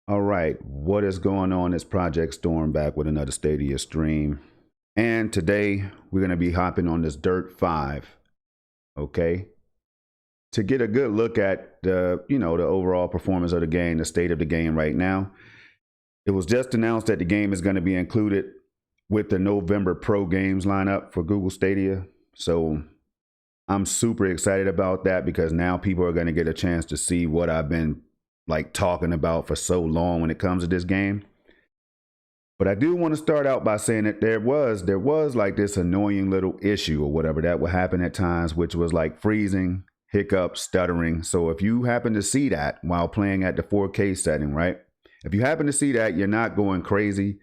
All right, what is going on? It's Project Storm back with another Stadia stream. And today we're going to be hopping on this Dirt 5, okay? To get a good look at the overall performance of the game, the state of the game right now. It was just announced that the game is going to be included with the November Pro Games lineup for Google Stadia. So I'm super excited about that because now people are going to get a chance to see what I've been like talking about for so long when it comes to this game. But I do want to start out by saying that there was like this annoying little issue or whatever that would happen at times, which was like freezing, hiccups, stuttering. So if you happen to see that while playing at the 4K setting, right? If you happen to see that, you're not going crazy.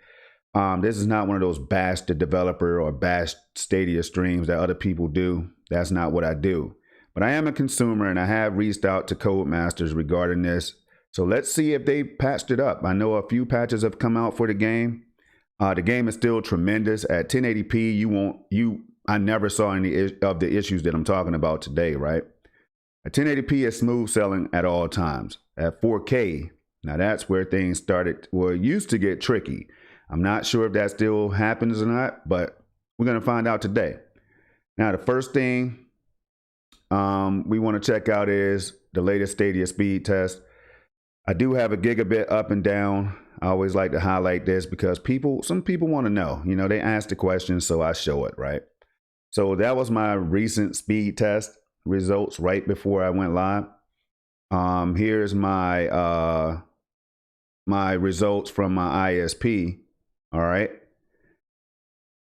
This is not one of those bash the developer or bash Stadia streams that other people do. That's not what I do. But I am a consumer and I have reached out to Codemasters regarding this. So let's see if they patched it up. I know a few patches have come out for the game. The game is still tremendous at 1080p. I never saw any of the issues that I'm talking about today, right? At 1080p is smooth sailing at all times. At 4K, now that's where things used to get tricky. I'm not sure if that still happens or not, but we're going to find out today. Now, the first thing we want to check out is the latest Stadia speed test. I do have a gigabit up and down. I always like to highlight this because some people want to know. They ask the question, so I show it, right? So that was my recent speed test results right before I went live. Here's my my results from my ISP. All right.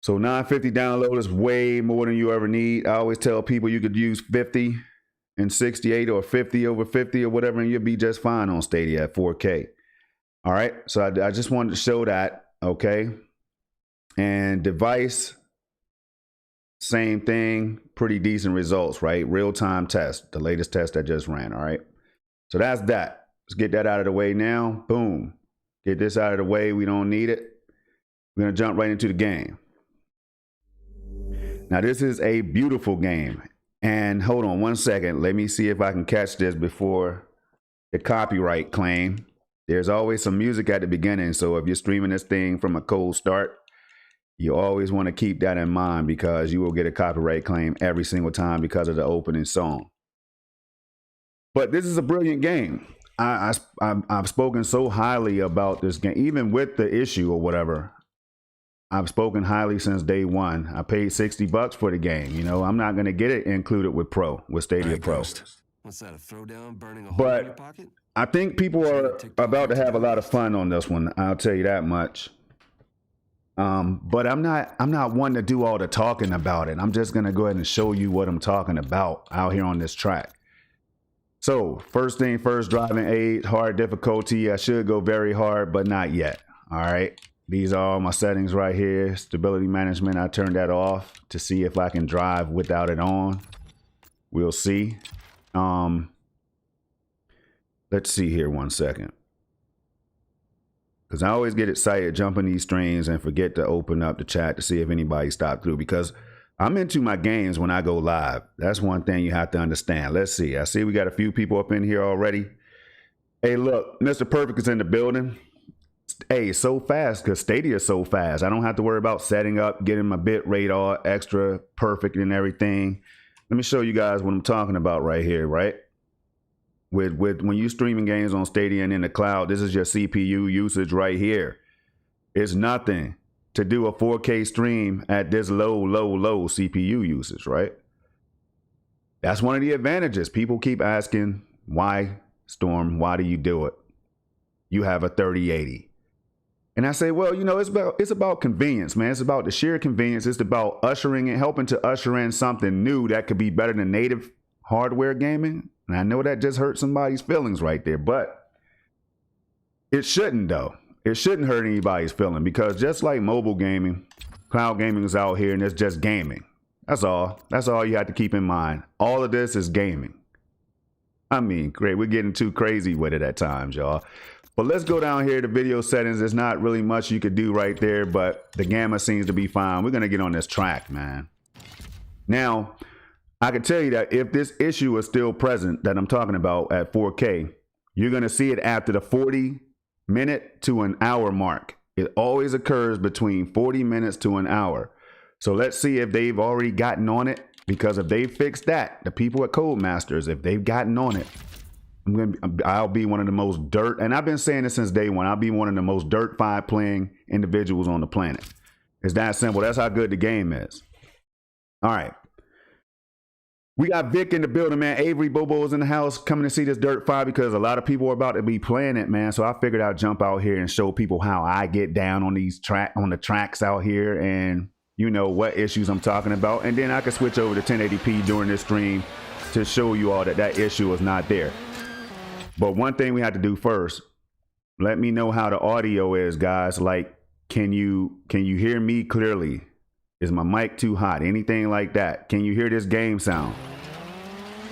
So 950 download is way more than you ever need. I always tell people you could use 50 and 68 or 50 over 50 or whatever, and you'll be just fine on Stadia at 4K. All right. So I just wanted to show that. Okay. And device, same thing, pretty decent results, right? Real-time test, the latest test I just ran. All right. So that's that. Let's get that out of the way now. Boom. Get this out of the way. We don't need it. We're going to jump right into the game. Now, this is a beautiful game. And hold on one second. Let me see if I can catch this before the copyright claim. There's always some music at the beginning. So if you're streaming this thing from a cold start, you always want to keep that in mind because you will get a copyright claim every single time because of the opening song. But this is a brilliant game. I've spoken so highly about this game, even with the issue or whatever. I've spoken highly since day one. I paid $60 for the game. I'm not going to get it included with Stadia Pro. What's that, a throwdown, burning a hole But in your pocket? I think people are about to have a lot of fun on this one. I'll tell you that much. But I'm not one to do all the talking about it. I'm just going to go ahead and show you what I'm talking about out here on this track. So first thing first, driving aid, hard difficulty. I should go very hard, but not yet. All right. These are all my settings right here. Stability management, I turned that off to see if I can drive without it on. We'll see. Let's see here one second. Because I always get excited jumping these streams and forget to open up the chat to see if anybody stopped through because I'm into my games when I go live. That's one thing you have to understand. Let's see. I see we got a few people up in here already. Hey, look, Mr. Perfect is in the building. Hey, so fast because Stadia is so fast. I don't have to worry about setting up, getting my bit rate all extra perfect and everything. Let me show you guys what I'm talking about right here, right? With when you streaming games on Stadia and in the cloud, this is your CPU usage right here. It's nothing to do a 4K stream at this low CPU usage, right? That's one of the advantages. People keep asking, why, Storm, why do you do it? You have a 3080. And I say, well, it's about convenience, man. It's about the sheer convenience. It's about helping to usher in something new that could be better than native hardware gaming. And I know that just hurt somebody's feelings right there, but it shouldn't, though. It shouldn't hurt anybody's feeling because just like mobile gaming, cloud gaming is out here and it's just gaming. That's all. That's all you have to keep in mind. All of this is gaming. I mean, great. We're getting too crazy with it at times, y'all. But let's go down here to video settings. There's not really much you could do right there, but the gamma seems to be fine. We're going to get on this track, man. Now, I can tell you that if this issue is still present that I'm talking about at 4K, you're going to see it after the 40 minute to an hour mark. It always occurs between 40 minutes to an hour. So let's see if they've already gotten on it, because if they fixed that, the people at Codemasters, if they've gotten on it, I'll be one of the most dirt, and I've been saying this since day one, I'll be one of the most Dirt 5 playing individuals on the planet. It's that simple. That's how good the game is. All right. We got Vic in the building, man. Avery Bobo's in the house coming to see this Dirt 5 because a lot of people are about to be playing it, man. So I figured I'd jump out here and show people how I get down on the tracks out here, and you know what issues I'm talking about. And then I can switch over to 1080p during this stream to show you all that that issue is not there. But one thing we have to do first, let me know how the audio is, guys. Like, can you hear me clearly? Is my mic too hot? Anything like that? Can you hear this game sound?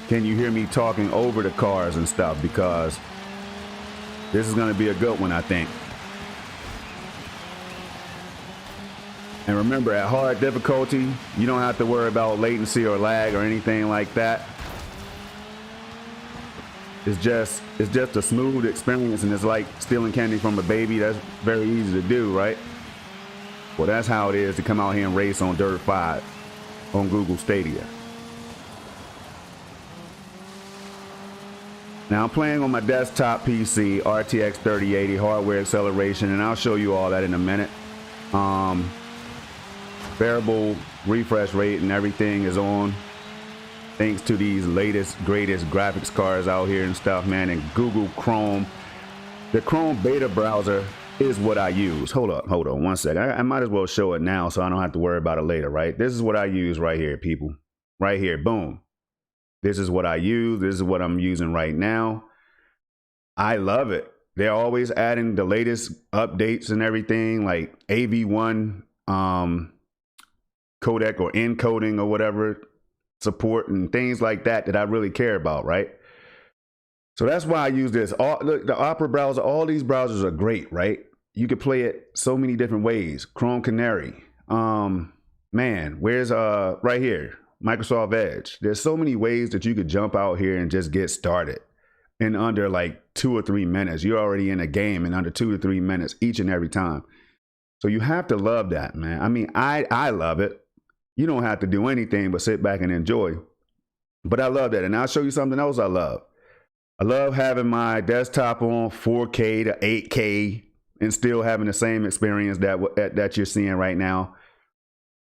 Can you hear me talking over the cars and stuff? Because this is going to be a good one, I think. And remember, at hard difficulty, you don't have to worry about latency or lag or anything like that. It's just a smooth experience, and it's like stealing candy from a baby. That's very easy to do, right? Well, that's how it is to come out here and race on Dirt 5 on Google Stadia. Now I'm playing on my desktop PC, RTX 3080, hardware acceleration, and I'll show you all that in a minute. Variable refresh rate and everything is on, thanks to these latest, greatest graphics cards out here and stuff, man. And Google Chrome, the Chrome beta browser is what I use. Hold on one second. I might as well show it now so I don't have to worry about it later, right? This is what I use right here, people. Right here, boom. This is what I use. This is what I'm using right now. I love it. They're always adding the latest updates and everything, like AV1 codec or encoding or whatever support and things like that I really care about, right? So that's why I use this. Look, the Opera browser, all these browsers are great, right? You could play it so many different ways. Chrome Canary. Man, where's right here, Microsoft Edge. There's so many ways that you could jump out here and just get started in under like 2 or 3 minutes. You're already in a game in under 2 to 3 minutes each and every time. So you have to love that, man. I mean, I love it. You don't have to do anything but sit back and enjoy. But I love that. And I'll show you something else I love. I love having my desktop on 4K to 8K and still having the same experience that you're seeing right now.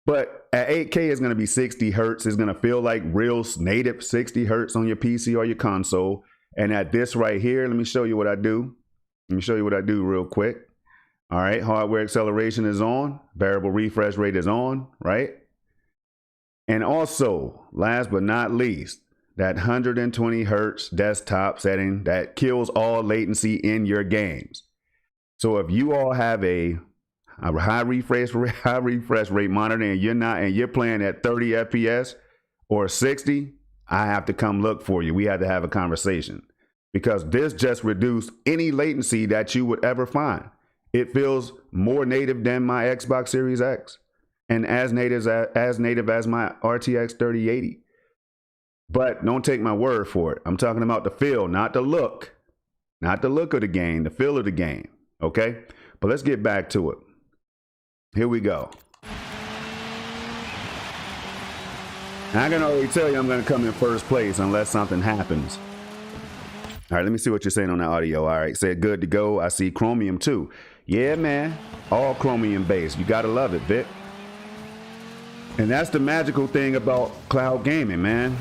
But at 8K, it's going to be 60 hertz. It's going to feel like real native 60 hertz on your PC or your console. And at this right here, let me show you what I do. Let me show you what I do real quick. All right, hardware acceleration is on. Variable refresh rate is on, right? And also, last but not least, that 120 hertz desktop setting that kills all latency in your games. So if you all have a high refresh rate monitor and you're playing at 30 FPS or 60, I have to come look for you. We have to have a conversation, because this just reduced any latency that you would ever find. It feels more native than my Xbox Series X, and as native as my RTX 3080. But don't take my word for it. I'm talking about the feel, not the look. Not the look of the game, the feel of the game. Okay? But let's get back to it. Here we go. And I can already tell you I'm going to come in first place unless something happens. All right, let me see what you're saying on the audio. All right, said good to go. I see Chromium too. Yeah, man. All Chromium based. You got to love it, Vic. And that's the magical thing about cloud gaming, man.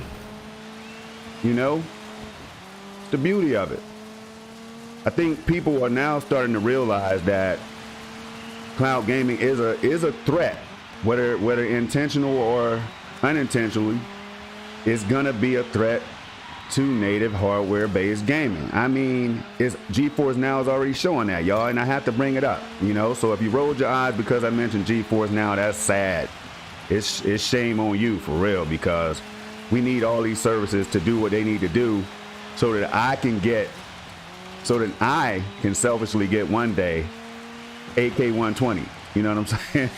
You know, it's the beauty of it. I think people are now starting to realize that cloud gaming is a threat, whether intentional or unintentionally. It's gonna be a threat to native hardware-based gaming. I mean, GeForce Now is already showing that, y'all, and I have to bring it up. You know, so if you rolled your eyes because I mentioned GeForce Now, that's sad. It's shame on you for real, because we need all these services to do what they need to do so that I can selfishly get one day 8K 120. You know what I'm saying?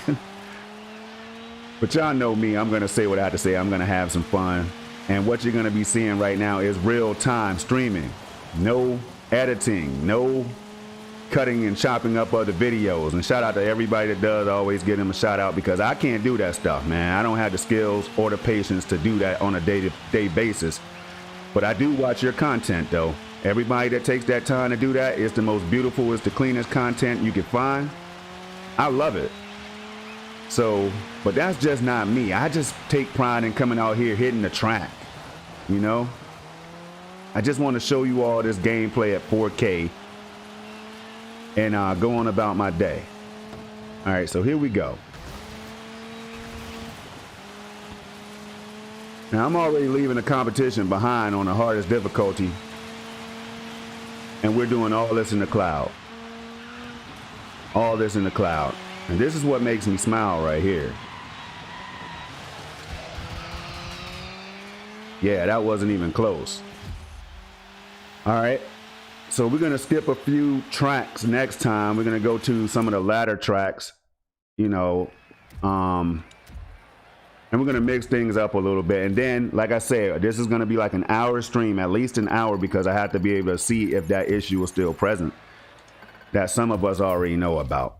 But y'all know me, I'm gonna say what I have to say. I'm gonna have some fun. And what you're gonna be seeing right now is real time streaming. No editing, no cutting and chopping up other videos. And shout out to everybody that does always give them a shout out, because I can't do that stuff, man. I don't have the skills or the patience to do that on a day-to-day basis. But I do watch your content, though. Everybody that takes that time to do that, it's the most beautiful, it's the cleanest content you can find. I love it. So, but that's just not me. I just take pride in coming out here hitting the track, you know? I just want to show you all this gameplay at 4K and go on about my day. All right, so here we go. Now, I'm already leaving the competition behind on the hardest difficulty, and we're doing all this in the cloud. All this in the cloud. And this is what makes me smile right here. Yeah, that wasn't even close. All right, so we're gonna skip a few tracks next time. We're gonna go to some of the latter tracks, you know, and we're gonna mix things up a little bit. And then, like I said, this is gonna be like an hour stream, at least an hour, because I have to be able to see if that issue is still present that some of us already know about.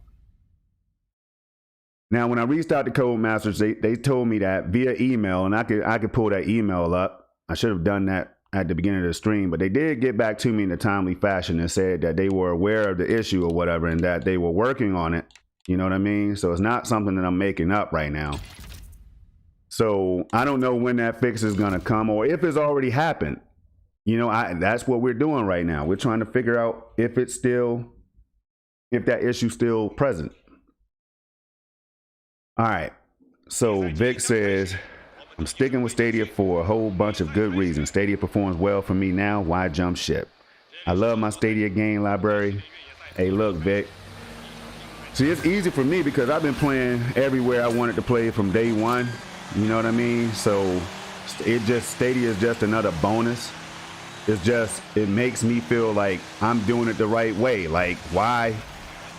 Now, when I reached out to Codemasters, they told me that via email, and I could pull that email up. I should have done that at the beginning of the stream, but they did get back to me in a timely fashion and said that they were aware of the issue or whatever, and that they were working on it. You know what I mean? So it's not something that I'm making up right now. So I don't know when that fix is gonna come, or if it's already happened. You know, that's what we're doing right now. We're trying to figure out if that issue's still present. All right, so Vic says, I'm sticking with Stadia for a whole bunch of good reasons. Stadia performs well for me now. Why jump ship? I love my Stadia game library. Hey, look, Vic. See, it's easy for me because I've been playing everywhere I wanted to play from day one. You know what I mean? So Stadia is just another bonus. It makes me feel like I'm doing it the right way. Like, why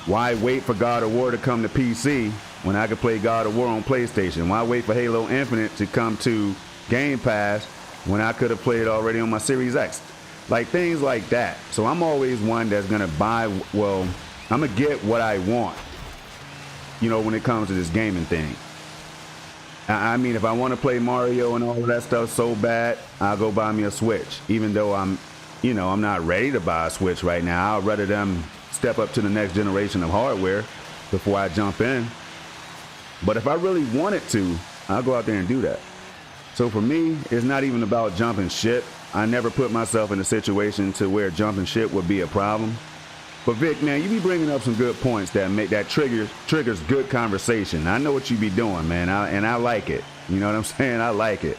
wait for God of War to come to PC when I could play God of War on PlayStation? Why wait for Halo Infinite to come to Game Pass when I could have played it already on my Series X? Like, things like that. So I'm always one that's gonna I'm gonna get what I want, you know, when it comes to this gaming thing. I mean, if I want to play Mario and all of that stuff so bad, I'll go buy me a Switch. Even though I'm not ready to buy a Switch right now. I'd rather them step up to the next generation of hardware before I jump in. But if I really wanted to, I'll go out there and do that. So for me, it's not even about jumping ship. I never put myself in a situation to where jumping ship would be a problem. But Vic, man, you be bringing up some good points that triggers good conversation. I know what you be doing, man, and I like it. You know what I'm saying? I like it.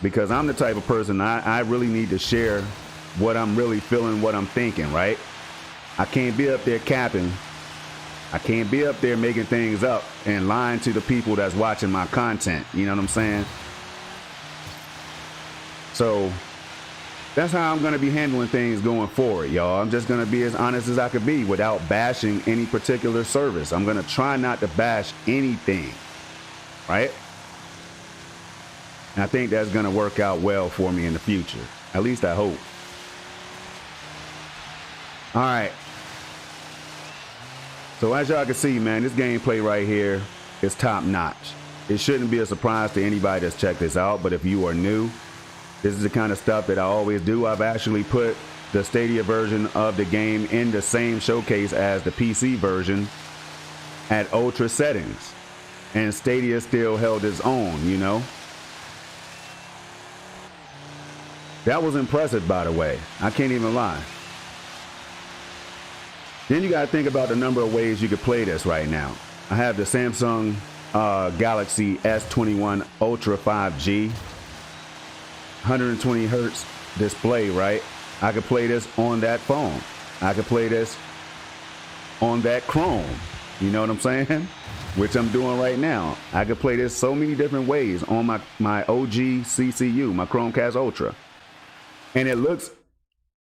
Because I'm the type of person, I really need to share what I'm really feeling, what I'm thinking, right? I can't be up there capping. I can't be up there making things up and lying to the people that's watching my content. You know what I'm saying? So that's how I'm going to be handling things going forward, y'all. I'm just going to be as honest as I could be without bashing any particular service. I'm going to try not to bash anything, right? And I think that's going to work out well for me in the future. At least I hope. All right. So as y'all can see, man, this gameplay right here is top notch. It shouldn't be a surprise to anybody that's checked this out, but if you are new, this is the kind of stuff that I always do. I've actually put the Stadia version of the game in the same showcase as the PC version at ultra settings. And Stadia still held its own, you know? That was impressive, by the way. I can't even lie. Then you got to think about the number of ways you could play this right now. I have the Samsung Galaxy S21 Ultra 5G. 120 hertz display, right? I could play this on that phone. I could play this on that Chrome. You know what I'm saying? Which I'm doing right now. I could play this so many different ways on my OG CCU, my Chromecast Ultra. And it looks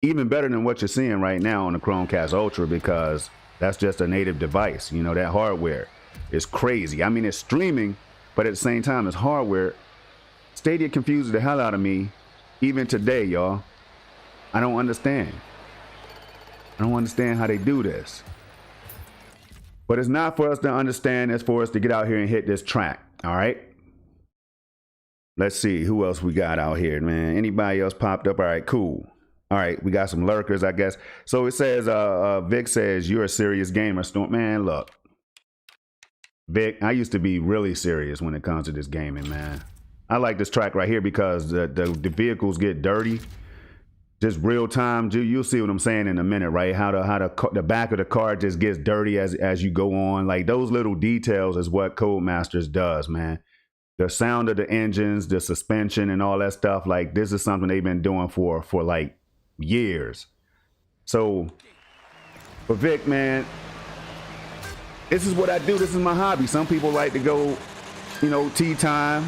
even better than what you're seeing right now on the Chromecast Ultra, because that's just a native device. You know, that hardware is crazy. I mean, it's streaming, but at the same time, it's hardware. Stadia confuses the hell out of me even today, y'all. I don't understand. I don't understand how they do this. But it's not for us to understand, it's for us to get out here and hit this track. All right. Let's see who else we got out here, man. Anybody else popped up? All right, cool. All right, we got some lurkers, I guess. So it says, Vic says, you're a serious gamer. Storm, man, look. Vic, I used to be really serious when it comes to this gaming, man. I like this track right here because the vehicles get dirty. Just real time, you'll see what I'm saying in a minute, right? How the back of the car just gets dirty as you go on. Like those little details is what Codemasters does, man. The sound of the engines, the suspension, and all that stuff. Like this is something they've been doing for like years. So, for Vic, man, this is what I do. This is my hobby. Some people like to go, tea time,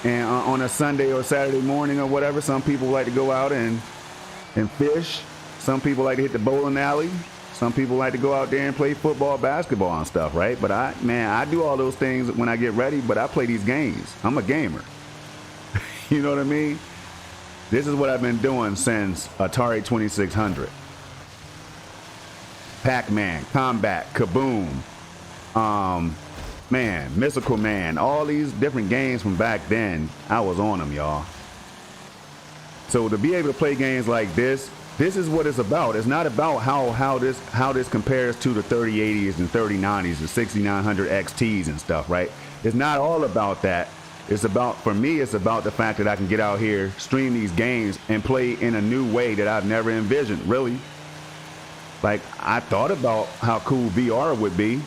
and on a Sunday or Saturday morning or whatever. Some people like to go out and fish. Some people like to hit the bowling alley. Some people like to go out there and play football, basketball, and stuff, right? But I do all those things when I get ready, but I play these games. I'm a gamer. You know what I mean? This is what I've been doing since Atari 2600. Pac-Man, Combat, Kaboom, Mystical Man, all these different games from back then, I was on them, y'all. So to be able to play games like this is what it's about. It's not about how this compares to the 3080s and 3090s, the 6900 XTs and stuff, right? It's not all about that. It's about, for me, it's about the fact that I can get out here, stream these games, and play in a new way that I've never envisioned, really. Like, I thought about how cool VR would be,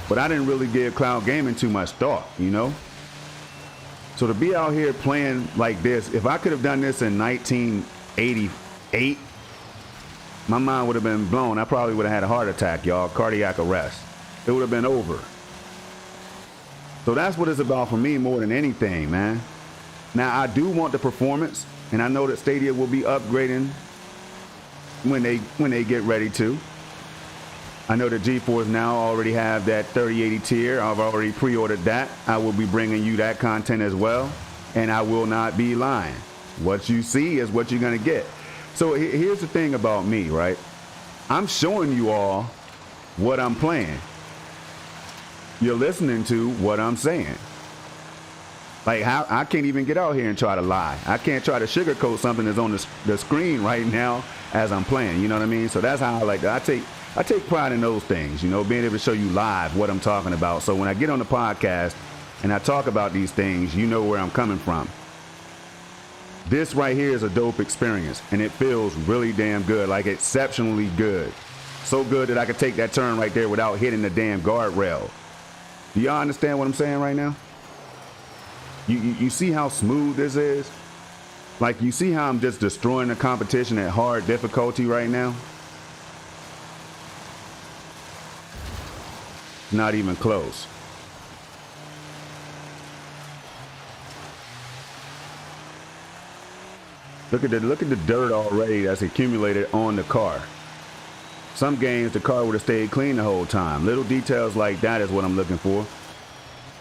but I didn't really give cloud gaming too much thought, So to be out here playing like this, if I could have done this in 1988, my mind would have been blown. I probably would have had a heart attack, y'all, cardiac arrest. It would have been over. So that's what it's about for me more than anything, man. Now, I do want the performance, and I know that Stadia will be upgrading when they get ready to. I know that GeForce Now already have that 3080 tier. I've already pre-ordered that. I will be bringing you that content as well, and I will not be lying. What you see is what you're going to get. So here's the thing about me, right? I'm showing you all what I'm playing. You're listening to what I'm saying. Like, I can't even get out here and try to lie. I can't try to sugarcoat something that's on the screen right now as I'm playing. You know what I mean? So that's how I like that. I take pride in those things, being able to show you live what I'm talking about. So when I get on the podcast and I talk about these things, you know where I'm coming from. This right here is a dope experience, and it feels really damn good, like exceptionally good. So good that I could take that turn right there without hitting the damn guardrail. Do y'all understand what I'm saying right now? You see how smooth this is? Like, you see how I'm just destroying the competition at hard difficulty right now? Not even close. Look at the dirt already that's accumulated on the car. Some games the car would have stayed clean the whole time. Little details like that is what I'm looking for.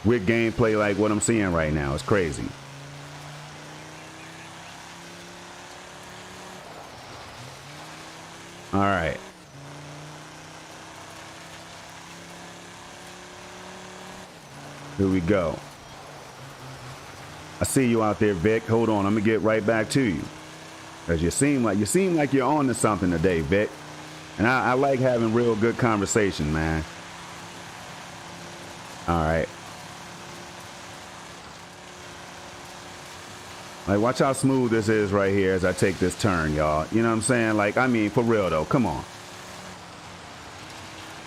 With gameplay like what I'm seeing right now. It's crazy. All right. Here we go. I see you out there, Vic. Hold on, I'm gonna get right back to you. Cause you seem like you're on to something today, Vic. And I like having real good conversation, man. All right. Like, watch how smooth this is right here as I take this turn, y'all. You know what I'm saying? Like, I mean, for real though, come on.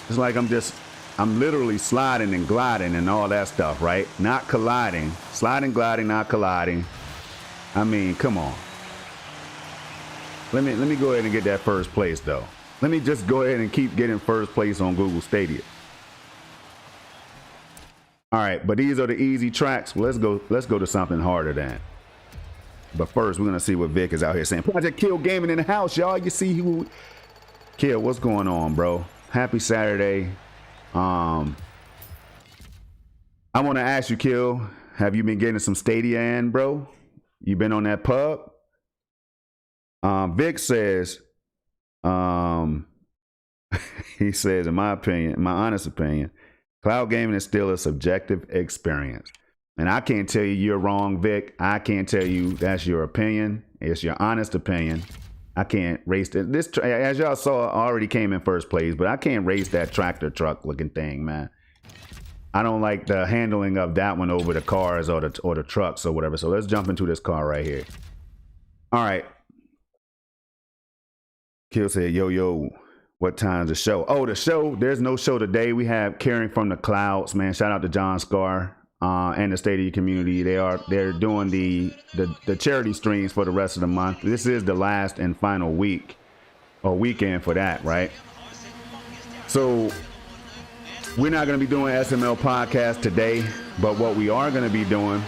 It's like I'm literally sliding and gliding and all that stuff, right? Not colliding. Sliding, gliding, not colliding. I mean, come on. Let me go ahead and get that first place though. Let me just go ahead and keep getting first place on Google Stadia. All right, but these are the easy tracks. Well, let's go to something harder then. But first, we're gonna see what Vic is out here saying. Project Kill Gaming in the house, y'all. You see who? Kill, what's going on, bro? Happy Saturday. I want to ask you, Kill, have you been getting some Stadia in, bro? You been on that pub? Vic says, He says, in my opinion, my honest opinion, cloud gaming is still a subjective experience. And I can't tell you you're wrong, Vic. I can't tell you that's your opinion. It's your honest opinion. I can't race it. This, as y'all saw, already came in first place, but I can't race that tractor truck looking thing, man. I don't like the handling of that one over the cars or the trucks or whatever. So let's jump into this car right here. All right. Kill said, yo, what time's the show? Oh, the show, there's no show today. We have Caring from the Clouds, man. Shout out to John Scar and the Stadia community. They're doing the charity streams for the rest of the month. This is the last and final week or weekend for that, right? So we're not going to be doing SML podcast today, but what we are going to be doing,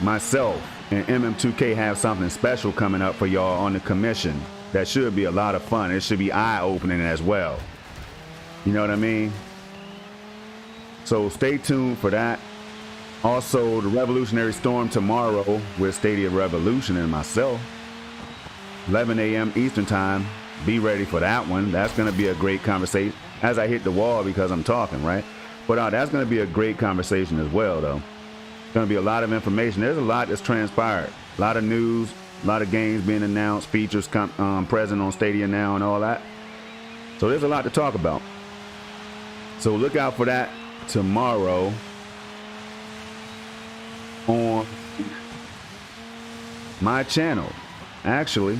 myself and MM2K have something special coming up for y'all on the commission. That should be a lot of fun. It should be eye-opening as well. You know what I mean? So stay tuned for that. Also, the Revolutionary Storm tomorrow with Stadia Revolution and myself. 11 a.m. Eastern Time. Be ready for that one. That's going to be a great conversation. As I hit the wall because I'm talking, right? But that's going to be a great conversation as well, though. It's going to be a lot of information. There's a lot that's transpired. A lot of news. A lot of games being announced, features present on Stadia now and all that. So there's a lot to talk about. So look out for that tomorrow on my channel. Actually,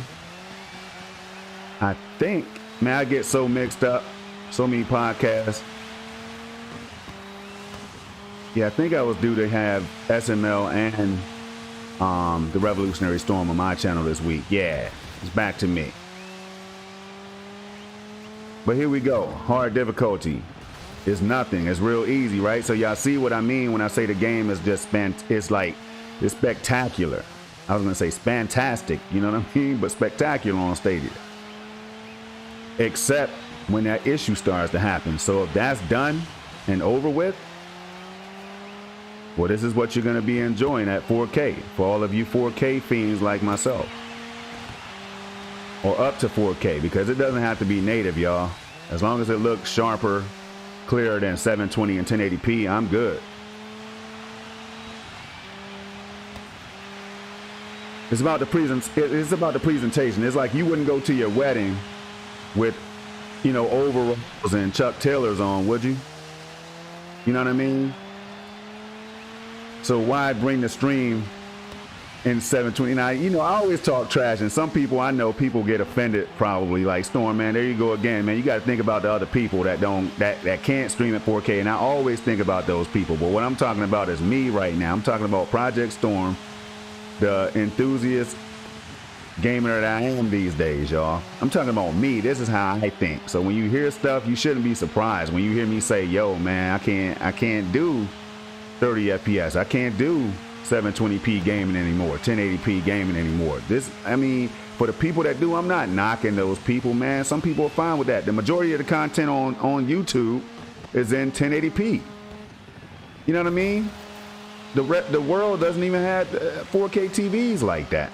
I think, man, I get so mixed up. So many podcasts. Yeah, I think I was due to have SML and the Revolutionary Storm on my channel this week. Yeah, it's back to me. But here we go. Hard difficulty is nothing. It's real easy, right? So y'all see what I mean when I say the game is just it's spectacular. I was gonna say spantastic, you know what I mean? But spectacular on Stadia. Except when that issue starts to happen. So if that's done and over with, well, this is what you're going to be enjoying at 4K for all of you 4K fiends like myself. Or up to 4K, because it doesn't have to be native, y'all. As long as it looks sharper, clearer than 720 and 1080p, I'm good. It's about the presentation. It's like you wouldn't go to your wedding with, overalls and Chuck Taylors on, would you? You know what I mean? So why bring the stream in 720? Now, I always talk trash, and some people I know get offended probably. Like, Storm, man, there you go again, man. You got to think about the other people that can't stream at 4K, and I always think about those people. But what I'm talking about is me right now. I'm talking about Project Storm, the enthusiast gamer that I am these days, y'all. I'm talking about me. This is how I think. So when you hear stuff, you shouldn't be surprised. When you hear me say, yo, man, I can't do 30 FPS. I can't do 720p gaming anymore, 1080p gaming anymore. For the people that do, I'm not knocking those people, man. Some people are fine with that. The majority of the content on YouTube is in 1080p. You know what I mean? The world doesn't even have 4K TVs like that.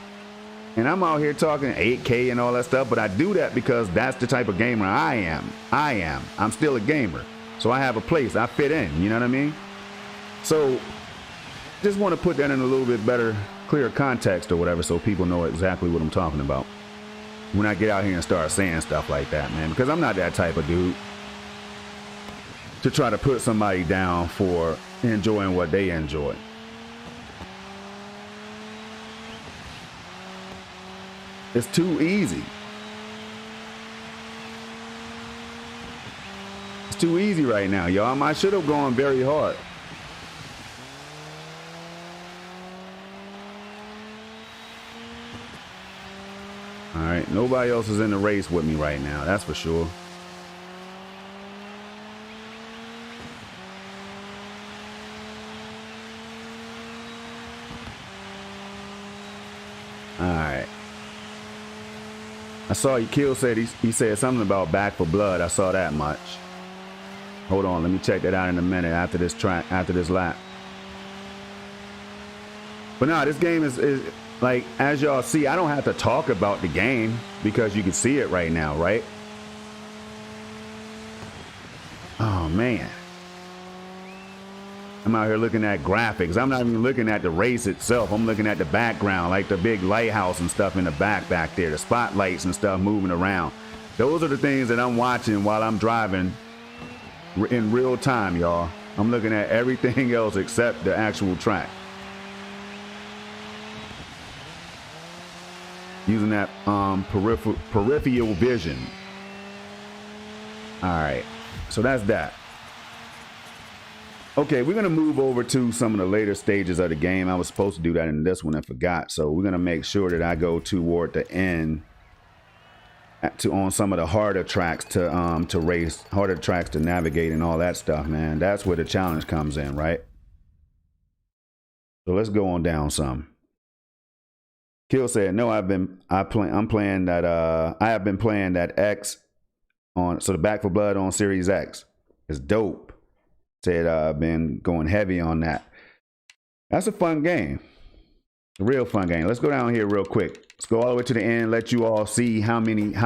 And I'm out here talking 8K and all that stuff, but I do that because that's the type of gamer I am. I'm still a gamer. So I have a place. I fit in. You know what I mean? So just want to put that in a little bit better, clear context or whatever, so people know exactly what I'm talking about when I get out here and start saying stuff like that, man, because I'm not that type of dude to try to put somebody down for enjoying what they enjoy. It's too easy. It's too easy right now, y'all. I should have gone very hard. All right, nobody else is in the race with me right now, that's for sure. All right. I saw you. Kill said he said something about Back for Blood. I saw that much. Hold on, let me check that out in a minute after this lap. But no, this game is like, as y'all see, I don't have to talk about the game because you can see it right now, right? Oh man. I'm out here looking at graphics. I'm not even looking at the race itself. I'm looking at the background, like the big lighthouse and stuff in the back there, the spotlights and stuff moving around. Those are the things that I'm watching while I'm driving in real time, y'all. I'm looking at everything else except the actual track. Using that peripheral vision. All right, so that's that. Okay, we're gonna move over to some of the later stages of the game. I was supposed to do that in this one and forgot, so we're gonna make sure that I go toward the end on some of the harder tracks to race, harder tracks to navigate and all that stuff, man. That's where the challenge comes in, right? So let's go on down some. Kill said, no, I have been playing that X on, so the Back for Blood on Series X is dope. Said I've been going heavy on that. That's a fun game. A real fun game. Let's go down here real quick. Let's go all the way to the end, let you all see how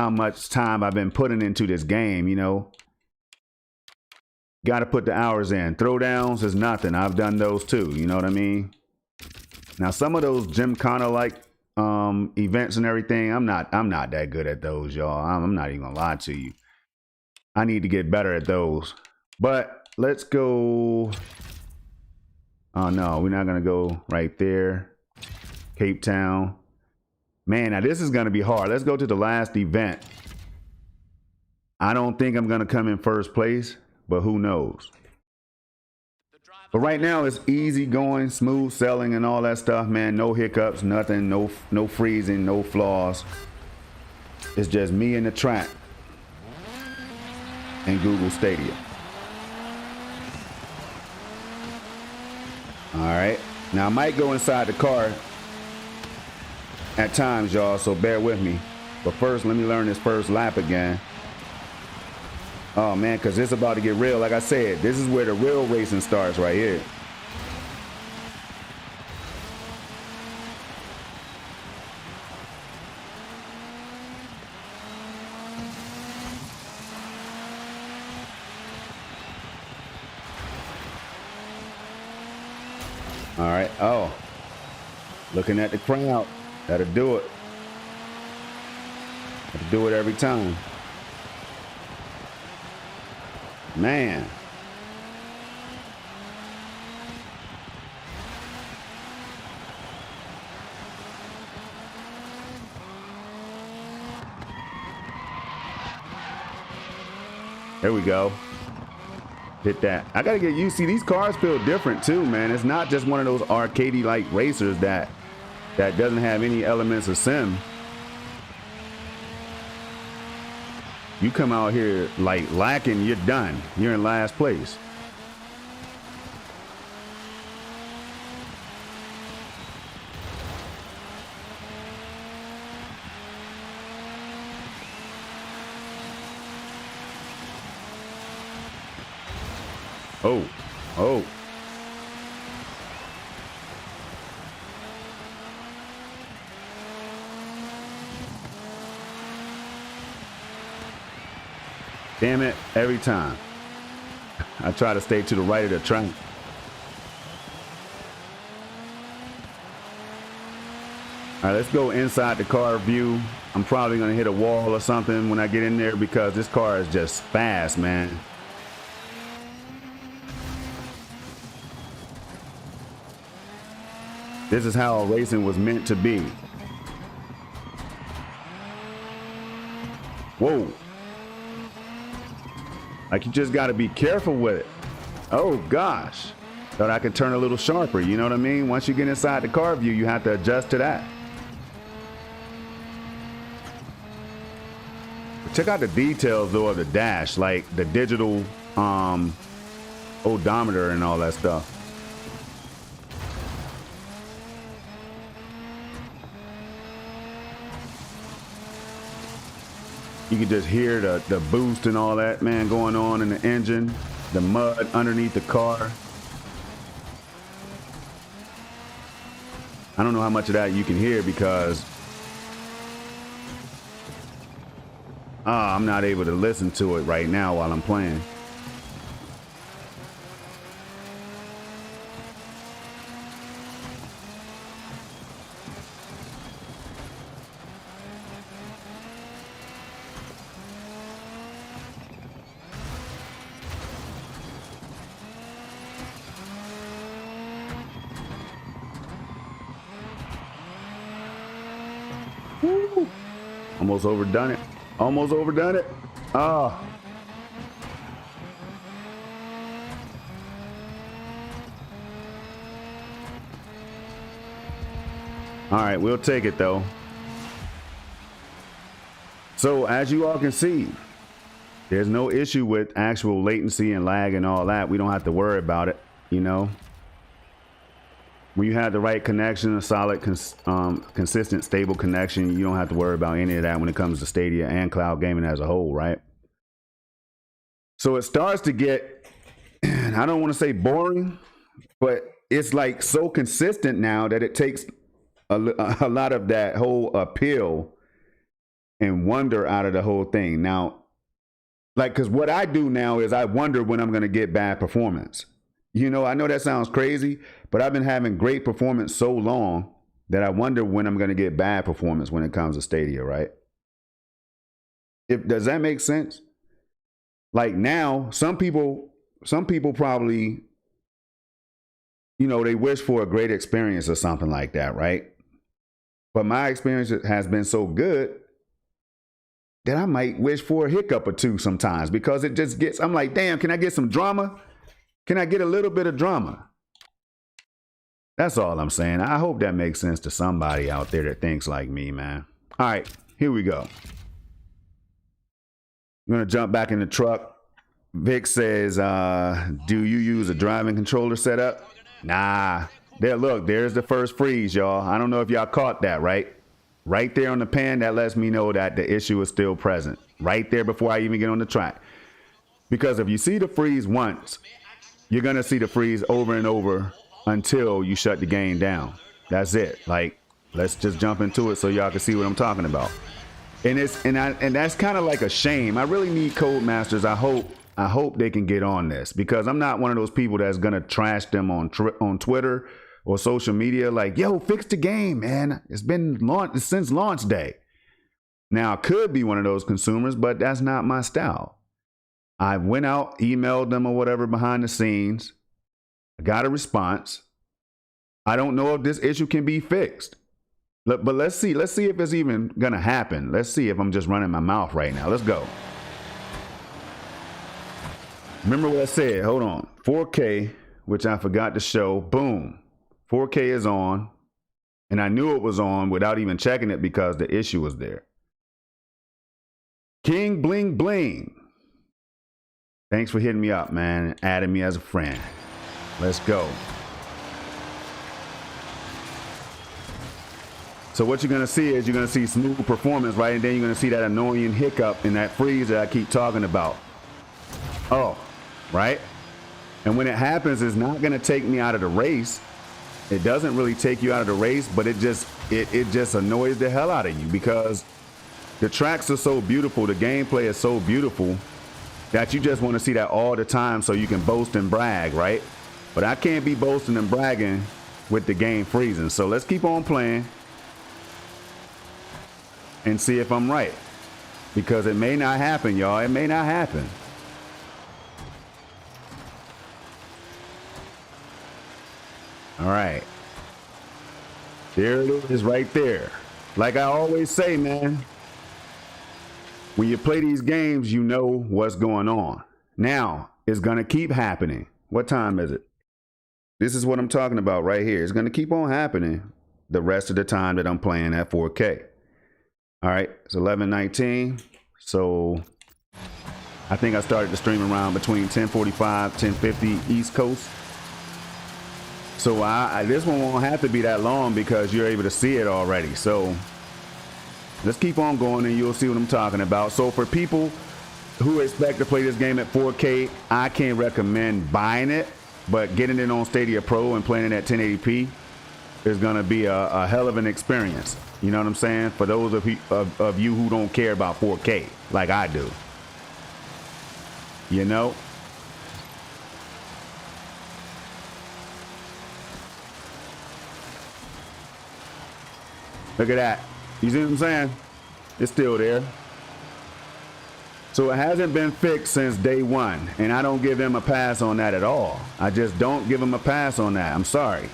much time I've been putting into this game, you know. Got to put the hours in. Throwdowns is nothing. I've done those too, you know what I mean? Now some of those gymkhana like events and everything, I'm not that good at those, y'all. I'm not even gonna lie to you. I need to get better at those. But let's go. Oh no, we're not gonna go right there. Cape Town. Man, now this is gonna be hard. Let's go to the last event. I don't think I'm gonna come in first place, but who knows? But right now it's easy going, smooth sailing and all that stuff, man. No hiccups, nothing, no freezing, no flaws. It's just me and the track and Google Stadia. All right, now I might go inside the car at times, y'all, so bear with me. But first, let me learn this first lap again. Oh man, because it's about to get real. Like I said, this is where the real racing starts right here. All right. Oh, looking at the crowd. That'll do it. That'll do it every time. Man. There we go. Hit that. I gotta get used. See, these cars feel different too, man. It's not just one of those arcadey like racers that doesn't have any elements of sim. You come out here like lacking, you're done. You're in last place. Oh, oh. Damn it, every time. I try to stay to the right of the track. All right, let's go inside the car view. I'm probably gonna hit a wall or something when I get in there because this car is just fast, man. This is how racing was meant to be. Whoa. Like, you just got to be careful with it. Oh, gosh. Thought I could turn a little sharper, you know what I mean? Once you get inside the car view, you have to adjust to that. Check out the details, though, of the dash, like the digital odometer and all that stuff. You can just hear the boost and all that, man, going on in the engine, the mud underneath the car. I don't know how much of that you can hear because I'm not able to listen to it right now while I'm playing. Woo. Almost overdone it. Almost overdone it. Oh. All right, we'll take it though. So as you all can see, there's no issue with actual latency and lag and all that. We don't have to worry about it, you know. When you have the right connection, a solid, consistent, stable connection, you don't have to worry about any of that when it comes to Stadia and cloud gaming as a whole, right? So it starts to get, I don't want to say boring, but it's like so consistent now that it takes a lot of that whole appeal and wonder out of the whole thing. Now, like, because what I do now is I wonder when I'm going to get bad performance. You know, I know that sounds crazy, but I've been having great performance so long that I wonder when I'm going to get bad performance when it comes to Stadia, right? Does that make sense? Like now, some people probably, you know, they wish for a great experience or something like that, right? But my experience has been so good that I might wish for a hiccup or two sometimes, because it just gets, I'm like, damn, can I get some drama? Can I get a little bit of drama? That's all I'm saying. I hope that makes sense to somebody out there that thinks like me, man. All right, here we go. I'm gonna jump back in the truck. Vic says, do you use a driving controller setup? Nah. There, look, there's the first freeze, y'all. I don't know if y'all caught that, right? Right there on the pan, that lets me know that the issue is still present. Right there before I even get on the track. Because if you see the freeze once, you're gonna see the freeze over and over until you shut the game down. That's it. Like, let's just jump into it so y'all can see what I'm talking about. And that's kind of like a shame. I really need Codemasters. I hope they can get on this, because I'm not one of those people that's gonna trash them on Twitter or social media. Like, yo, fix the game, man. It's been launched since launch day. Now, I could be one of those consumers, but that's not my style. I went out, emailed them or whatever behind the scenes. I got a response. I don't know if this issue can be fixed. But let's see if it's even gonna happen. Let's see if I'm just running my mouth right now. Let's go. Remember what I said, hold on. 4K, which I forgot to show, boom. 4K is on, and I knew it was on without even checking it because the issue was there. King Bling Bling. Thanks for hitting me up, man, and adding me as a friend. Let's go. So what you're gonna see is you're gonna see smooth performance, right? And then you're gonna see that annoying hiccup and that freeze that I keep talking about. Oh, right? And when it happens, it's not gonna take me out of the race. It doesn't really take you out of the race, but it just annoys the hell out of you, because the tracks are so beautiful, the gameplay is so beautiful that you just want to see that all the time so you can boast and brag, right? But I can't be boasting and bragging with the game freezing. So let's keep on playing and see if I'm right, because it may not happen, y'all. It may not happen. All right. There it is right there. Like I always say, man, when you play these games, you know what's going on. Now, it's going to keep happening. What time is it? This is what I'm talking about right here. It's going to keep on happening the rest of the time that I'm playing at 4K. All right, it's 11:19. So I think I started the stream around between 10:45, 10:50 East Coast. So this one won't have to be that long because you're able to see it already. So let's keep on going and you'll see what I'm talking about. So for people who expect to play this game at 4K, I can't recommend buying it, but getting it on Stadia Pro and playing it at 1080p is going to be a hell of an experience. You know what I'm saying? For those of you who don't care about 4K like I do. You know? Look at that. You see what I'm saying? It's still there. So it hasn't been fixed since day one, and I don't give them a pass on that at all. I just don't give them a pass on that. I'm sorry.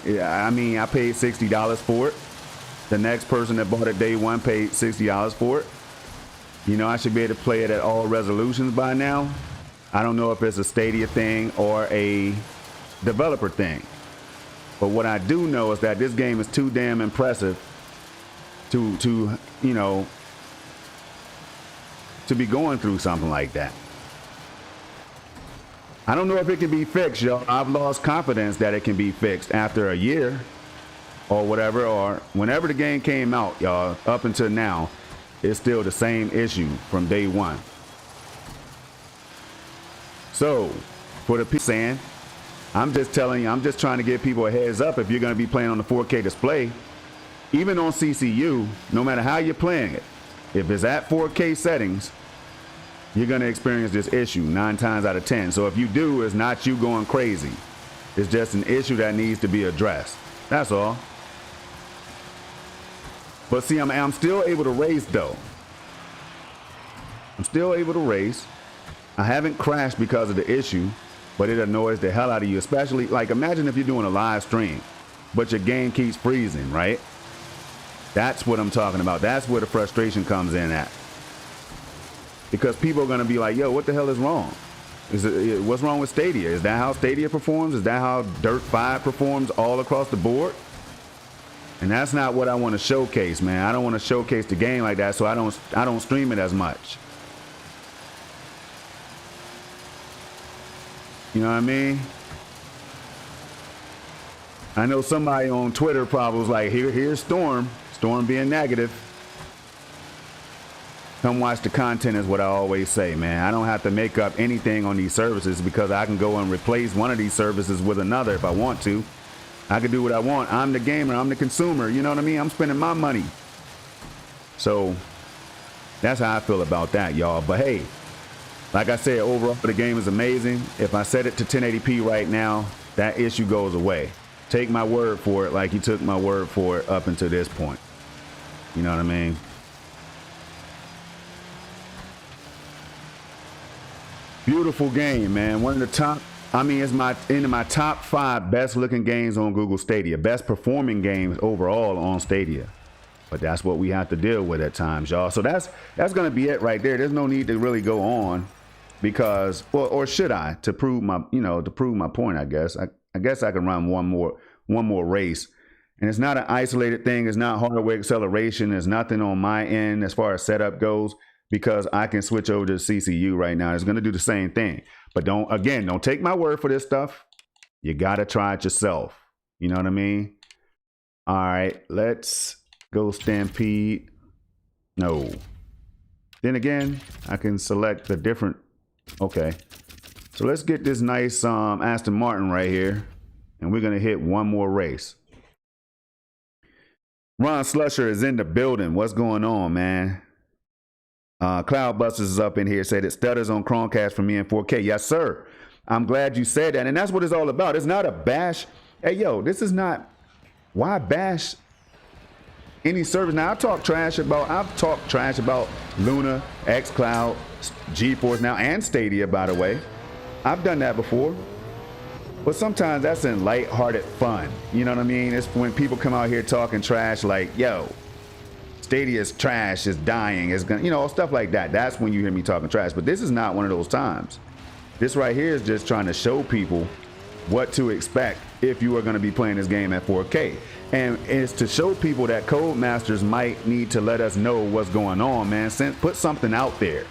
I mean, I paid $60 for it. The next person that bought it day one paid $60 for it. You know, I should be able to play it at all resolutions by now. I don't know if it's a Stadia thing or a developer thing. But what I do know is that this game is too damn impressive to you know, to be going through something like that. I don't know if it can be fixed, y'all. I've lost confidence that it can be fixed after a year or whatever, or whenever the game came out, y'all, up until now, it's still the same issue from day one. So, for the people saying, I'm just telling you, I'm just trying to give people a heads up. If you're going to be playing on the 4K display, even on CCU, no matter how you're playing it, if it's at 4K settings, you're going to experience this issue 9 times out of 10. So if you do, it's not you going crazy. It's just an issue that needs to be addressed. That's all. But see, I'm still able to race though. I'm still able to race. I haven't crashed because of the issue, but it annoys the hell out of you. Especially, like, imagine if you're doing a live stream, but your game keeps freezing, right? That's what I'm talking about. That's where the frustration comes in at. Because people are going to be like, yo, what the hell is wrong? What's wrong with Stadia? Is that how Stadia performs? Is that how Dirt 5 performs all across the board? And that's not what I want to showcase, man. I don't want to showcase the game like that, so I don't stream it as much. You know what I mean? I know somebody on Twitter probably was like, here's Storm being negative. Come watch the content is what I always say, man. I don't have to make up anything on these services because I can go and replace one of these services with another if I want to. I can do what I want. I'm the gamer. I'm the consumer. You know what I mean? I'm spending my money. So that's how I feel about that, y'all. But hey, like I said, overall, the game is amazing. If I set it to 1080p right now, that issue goes away. Take my word for it like you took my word for it up until this point. You know what I mean? Beautiful game, man. One of the top, I mean, it's into my top 5 best looking games on Google Stadia. Best performing games overall on Stadia. But that's what we have to deal with at times, y'all. So that's going to be it right there. There's no need to really go on because, well, or should I, to prove my point, I guess. I guess I can run one more race. And it's not an isolated thing. It's not hardware acceleration. There's nothing on my end as far as setup goes because I can switch over to CCU right now. It's going to do the same thing. But don't take my word for this stuff. You got to try it yourself. You know what I mean? All right, let's go Stampede. No. Then again, I can select a different. Okay. So let's get this nice Aston Martin right here. And we're going to hit one more race. Ron Slusher is in the building. What's going on, man? Cloudbusters is up in here. Said it stutters on Chromecast for me in 4K. Yes, sir. I'm glad you said that. And that's what it's all about. It's not a bash. Hey, yo, this is not. Why bash any service? Now, I've talked trash about Luna, xCloud, GeForce now, and Stadia, by the way. I've done that before. But sometimes that's in lighthearted fun. You know what I mean? It's when people come out here talking trash like, yo, Stadia's trash, is dying, is gonna, you know, stuff like that. That's when you hear me talking trash. But this is not one of those times. This right here is just trying to show people what to expect if you are going to be playing this game at 4K. And it's to show people that Codemasters might need to let us know what's going on, man. Put something out there.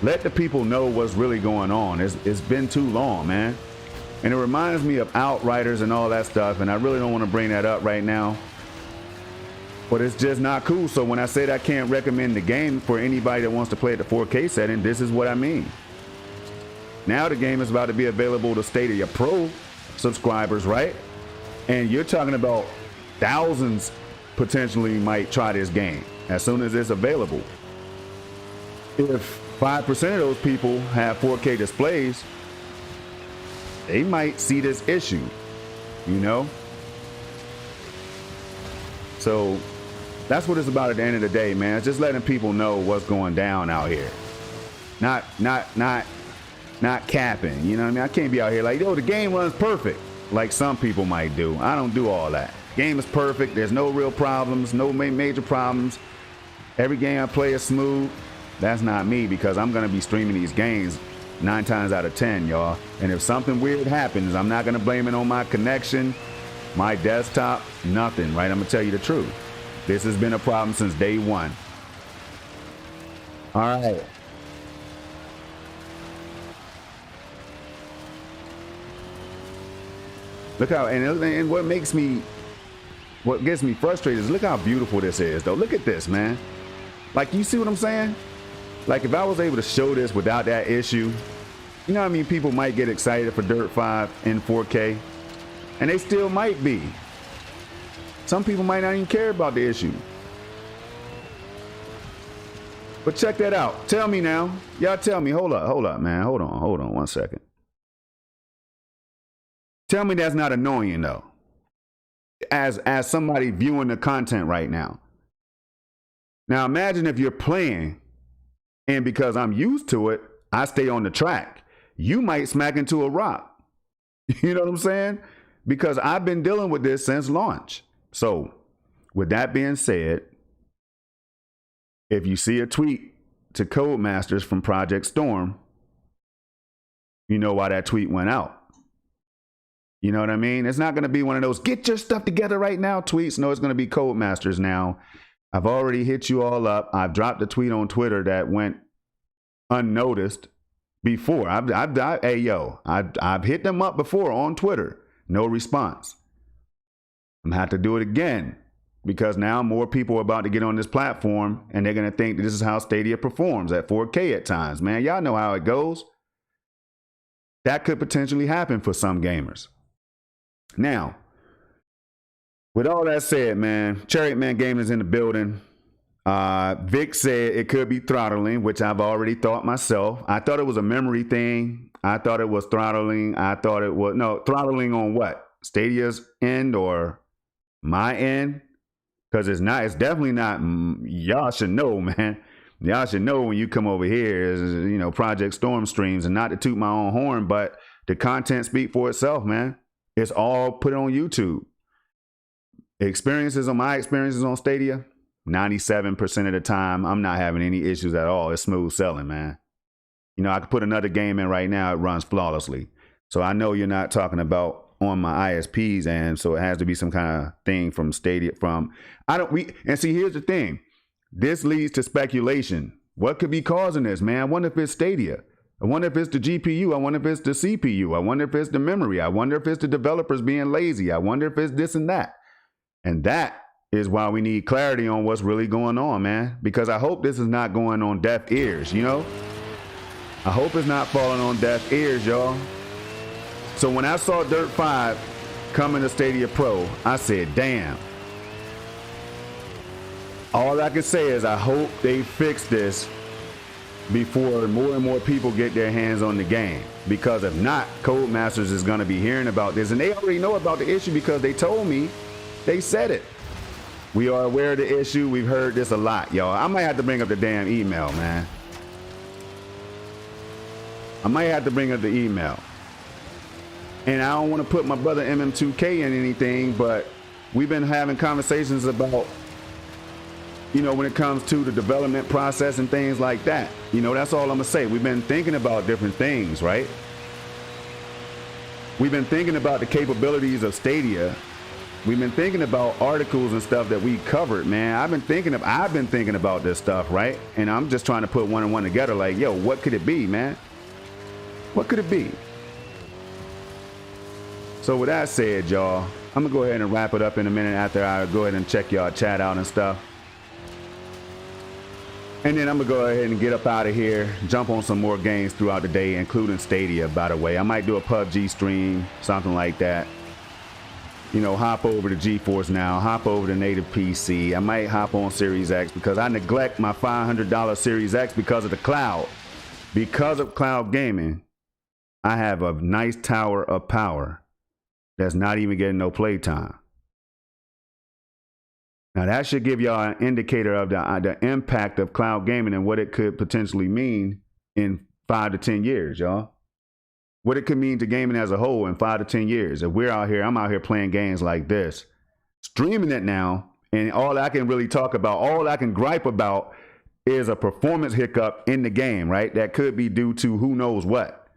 Let the people know what's really going on. It's been too long, man. And it reminds me of Outriders and all that stuff, and I really don't want to bring that up right now. But it's just not cool. So when I said I can't recommend the game for anybody that wants to play at the 4K setting, this is what I mean. Now the game is about to be available to Stadia Pro subscribers, right? And you're talking about thousands potentially might try this game as soon as it's available. If 5% of those people have 4K displays, they might see this issue, you know? So that's what it's about at the end of the day, man. It's just letting people know what's going down out here. Not capping, you know what I mean? I can't be out here like, yo, the game runs perfect, like some people might do. I don't do all that. Game is perfect. There's no real problems, no major problems. Every game I play is smooth. That's not me, because I'm going to be streaming these games 9 times out of 10, y'all. And if something weird happens, I'm not going to blame it on my connection, my desktop, nothing, right? I'm going to tell you the truth. This has been a problem since day one. All right. Look how, and what gets me frustrated is look how beautiful this is, though. Look at this, man. Like, you see what I'm saying? Like, if I was able to show this without that issue, you know what I mean? People might get excited for Dirt 5 in 4K, and they still might be. Some people might not even care about the issue. But check that out. Tell me now. Y'all tell me. Hold up, man. Hold on 1 second. Tell me that's not annoying, though. As somebody viewing the content right now. Now imagine if you're playing, and because I'm used to it, I stay on the track. You might smack into a rock. You know what I'm saying? Because I've been dealing with this since launch. So with that being said, if you see a tweet to Codemasters from Project Storm, you know why that tweet went out. You know what I mean? It's not going to be one of those get your stuff together right now tweets. No, it's going to be Codemasters now. I've already hit you all up. I've dropped a tweet on Twitter that went unnoticed before. I've hit them up before on Twitter. No response. I'm going to have to do it again, because now more people are about to get on this platform, and they're going to think that this is how Stadia performs at 4K at times. Man, y'all know how it goes. That could potentially happen for some gamers. Now, with all that said, man, Chariot Man Gaming is in the building. Vic said it could be throttling, which I've already thought myself. I thought it was a memory thing. I thought it was throttling. Throttling on what? Stadia's end or my end? Because it's definitely not. Y'all should know, man. Y'all should know when you come over here, is, Project Storm streams, and not to toot my own horn, but the content speak for itself, man. It's all put on YouTube. My experiences on Stadia, 97% of the time, I'm not having any issues at all. It's smooth selling, man. I could put another game in right now. It runs flawlessly. So I know you're not talking about on my ISPs, and so it has to be some kind of thing from Stadia. And see, here's the thing. This leads to speculation. What could be causing this, man? I wonder if it's Stadia. I wonder if it's the GPU. I wonder if it's the CPU. I wonder if it's the memory. I wonder if it's the developers being lazy. I wonder if it's this and that. And that is why we need clarity on what's really going on, man. Because I hope this is not going on deaf ears, I hope it's not falling on deaf ears, y'all. So when I saw Dirt 5 coming to Stadia Pro, I said, damn. All I can say is I hope they fix this before more and more people get their hands on the game. Because if not, Codemasters is going to be hearing about this. And they already know about the issue because they told me. They said it. We are aware of the issue. We've heard this a lot, y'all. I might have to bring up the damn email, man. I might have to bring up the email. And I don't want to put my brother MM2K in anything, but we've been having conversations about, when it comes to the development process and things like that. That's all I'm going to say. We've been thinking about different things, right? We've been thinking about the capabilities of Stadia. We've been thinking about articles and stuff that we covered, man. I've been thinking about this stuff, right? And I'm just trying to put one and one together like, yo, what could it be, man? What could it be? So with that said, y'all, I'm going to go ahead and wrap it up in a minute after I go ahead and check y'all chat out and stuff. And then I'm going to go ahead and get up out of here, jump on some more games throughout the day, including Stadia, by the way. I might do a PUBG stream, something like that. Hop over to GeForce Now, hop over to native PC. I might hop on Series X because I neglect my $500 Series X because of the cloud. Because of cloud gaming, I have a nice tower of power that's not even getting no playtime. Now that should give y'all an indicator of the impact of cloud gaming and what it could potentially mean in 5 to 10 years, y'all. What it could mean to gaming as a whole in 5 to 10 years. If I'm out here playing games like this, streaming it now, and all I can really talk about, all I can gripe about is a performance hiccup in the game, right? That could be due to who knows what.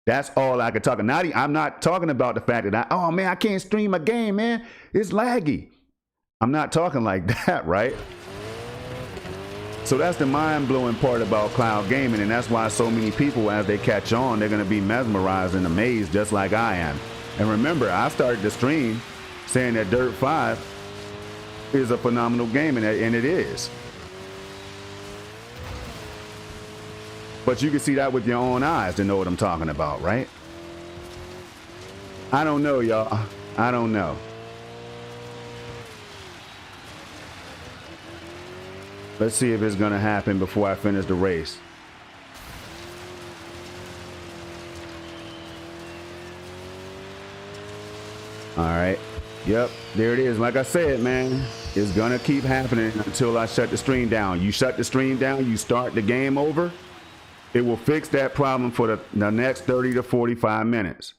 That's all I could talk about. I'm not talking about the fact that oh man, I can't stream a game, man. It's laggy. I'm not talking like that, right? So that's the mind-blowing part about cloud gaming, and that's why so many people, as they catch on, they're going to be mesmerized and amazed just like I am. And remember, I started the stream saying that Dirt 5 is a phenomenal game, and it is. But you can see that with your own eyes to know what I'm talking about, right? I don't know, y'all. I don't know. Let's see if it's going to happen before I finish the race. All right. Yep, there it is. Like I said, man, it's going to keep happening until I shut the stream down. You shut the stream down, you start the game over, it will fix that problem for the next 30 to 45 minutes.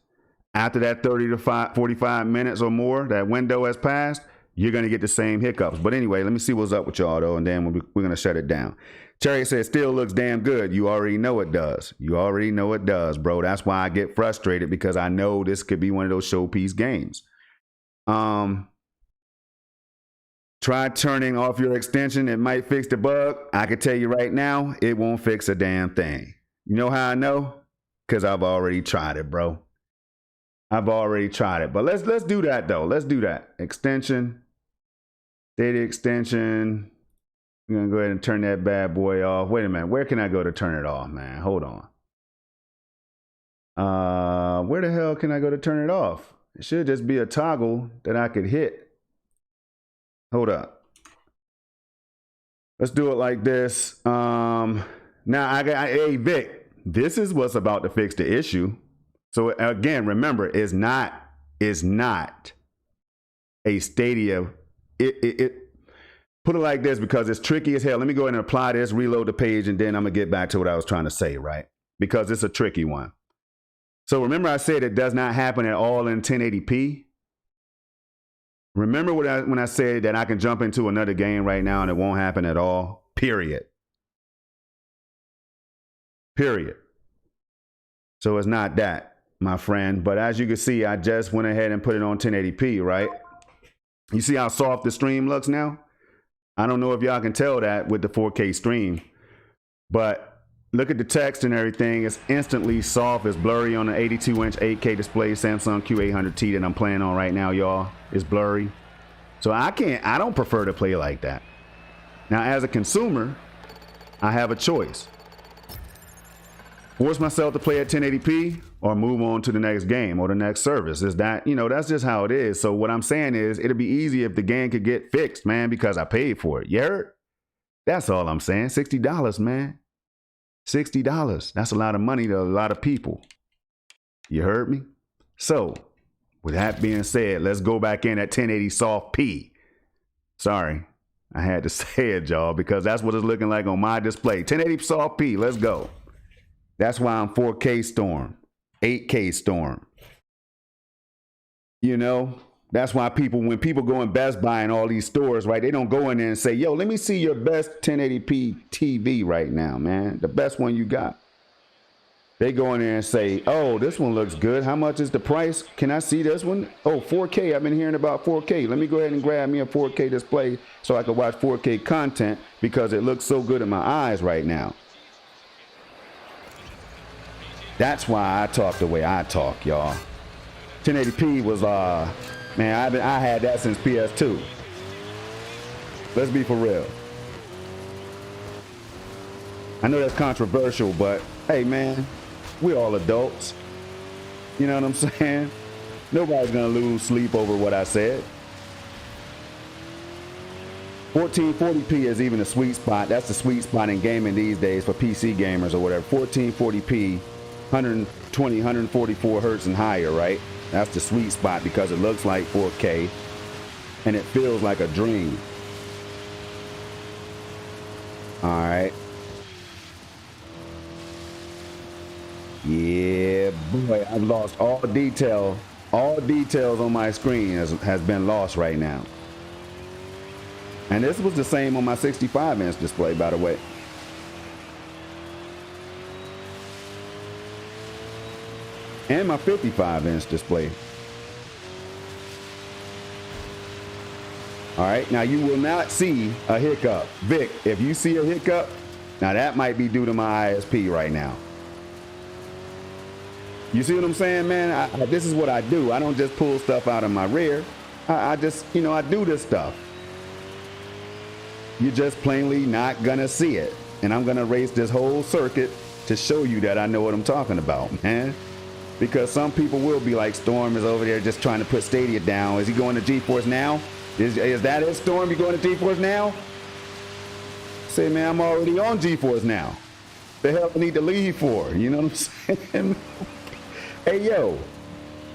After that 30 to 45 minutes or more, that window has passed, you're going to get the same hiccups. But anyway, let me see what's up with y'all, though, and then we're going to shut it down. Cherry says, still looks damn good. You already know it does. You already know it does, bro. That's why I get frustrated, because I know this could be one of those showpiece games. Try turning off your extension. It might fix the bug. I can tell you right now, it won't fix a damn thing. You know how I know? Because I've already tried it, bro. I've already tried it. But let's do that, though. Let's do that. Extension. Data extension. I'm going to go ahead and turn that bad boy off. Wait a minute. Where can I go to turn it off, man? Hold on. Where the hell can I go to turn it off? It should just be a toggle that I could hit. Hold up. Let's do it like this. Now, hey, Vic, this is what's about to fix the issue. So again, remember, it's not a Stadia. Put it like this, because it's tricky as hell. Let me go ahead and apply this, reload the page, and then I'm going to get back to what I was trying to say, right? Because it's a tricky one. So remember I said it does not happen at all in 1080p? Remember when I said that I can jump into another game right now and it won't happen at all? Period. So it's not that, my friend. But as you can see, I just went ahead and put it on 1080p, right? You see how soft the stream looks now? I don't know if y'all can tell that with the 4K stream, but look at the text and everything. It's instantly soft. It's blurry on the 82-inch 8K display Samsung Q800T that I'm playing on right now, y'all. It's blurry. So I don't prefer to play like that. Now, as a consumer, I have a choice. Force myself to play at 1080p or move on to the next game or the next service. Is that, that's just how it is. So what I'm saying is it'd be easy if the game could get fixed, man, because I paid for it. You heard? That's all I'm saying. $60, man. $60. That's a lot of money to a lot of people. You heard me? So with that being said, let's go back in at 1080 soft P. Sorry, I had to say it, y'all, because that's what it's looking like on my display. 1080 soft P. Let's go. That's why I'm 4K Storm, 8K Storm. That's why when people go in Best Buy and all these stores, right, they don't go in there and say, yo, let me see your best 1080p TV right now, man. The best one you got. They go in there and say, oh, this one looks good. How much is the price? Can I see this one? Oh, 4K. I've been hearing about 4K. Let me go ahead and grab me a 4K display so I can watch 4K content because it looks so good in my eyes right now. That's why I talk the way I talk, y'all. 1080p was, man, I had that since PS2. Let's be for real. I know that's controversial, but hey, man, we're all adults. You know what I'm saying? Nobody's gonna lose sleep over what I said. 1440p is even a sweet spot. That's the sweet spot in gaming these days for PC gamers or whatever. 1440p, 120, 144 hertz and higher, right? That's the sweet spot because it looks like 4K and it feels like a dream. All right. Yeah, boy, I've lost all details on my screen has been lost right now. And this was the same on my 65-inch display, by the way. And my 55-inch display. All right, now you will not see a hiccup. Vic, if you see a hiccup, now that might be due to my ISP right now. You see what I'm saying, man? This is what I do. I don't just pull stuff out of my rear. I just, I do this stuff. You're just plainly not gonna see it. And I'm gonna race this whole circuit to show you that I know what I'm talking about, man. Because some people will be like, Storm is over there just trying to put Stadia down. Is he going to GeForce Now? Is that it, Storm? You going to GeForce Now? Say, man, I'm already on GeForce Now. The hell I need to leave for? You know what I'm saying? Hey, yo.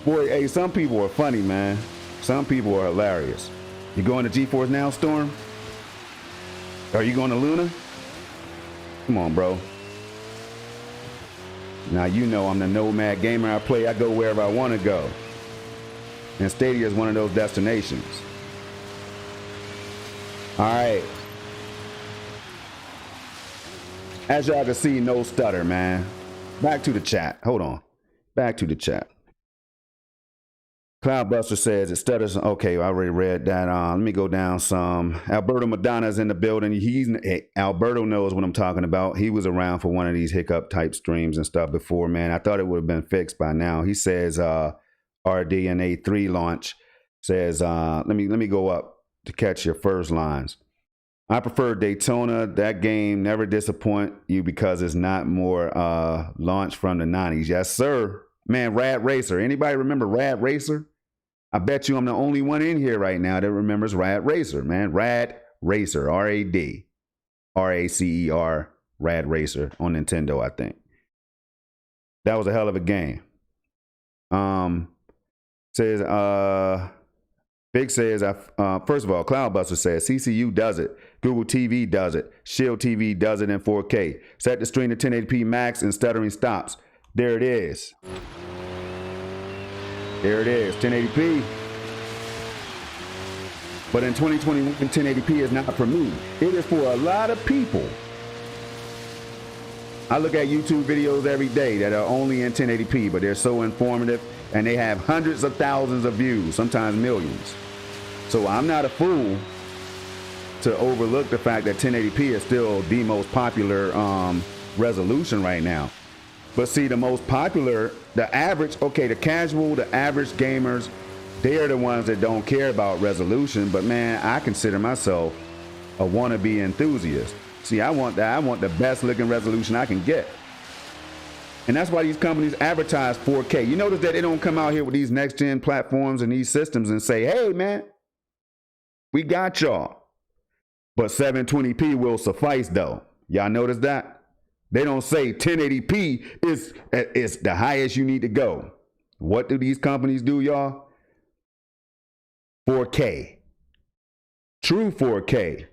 Boy, hey, some people are funny, man. Some people are hilarious. You going to GeForce Now, Storm? Are you going to Luna? Come on, bro. Now, you know I'm the nomad gamer. I go wherever I want to go. And Stadia is one of those destinations. All right. As y'all can see, no stutter, man. Back to the chat. Hold on. Back to the chat. Cloudbuster says it stutters. Okay, I already read that. Let me go down some. Alberto Madonna's in the building. Alberto knows what I'm talking about. He was around for one of these hiccup type streams and stuff before, man. I thought it would have been fixed by now. He says RDNA 3 launch says, let me go up to catch your first lines. I prefer Daytona. That game never disappoint you because it's not more launched from the 90s. Yes, sir. Man, Rad Racer. Anybody remember Rad Racer? I bet you I'm the only one in here right now that remembers Rad Racer, man. Rad Racer, R-A-D. R-A-C-E-R, Rad Racer on Nintendo, I think. That was a hell of a game. Says, Big says, first of all, Cloudbuster says, CCU does it. Google TV does it. Shield TV does it in 4K. Set the stream to 1080p max and stuttering stops. There it is. There it is, 1080p. But in 2021, 1080p is not for me. It is for a lot of people. I look at YouTube videos every day that are only in 1080p, but they're so informative and they have hundreds of thousands of views, sometimes millions. So I'm not a fool to overlook the fact that 1080p is still the most popular resolution right now. But see, the most popular, the average, okay, the casual, the average gamers, they're the ones that don't care about resolution. But man, I consider myself a wannabe enthusiast. See, I want the best looking resolution I can get. And that's why these companies advertise 4K. You notice that they don't come out here with these next gen platforms and these systems and say, hey man, we got y'all. But 720p will suffice though. Y'all notice that? They don't say 1080p is the highest you need to go. What do these companies do, y'all? 4K. True 4K.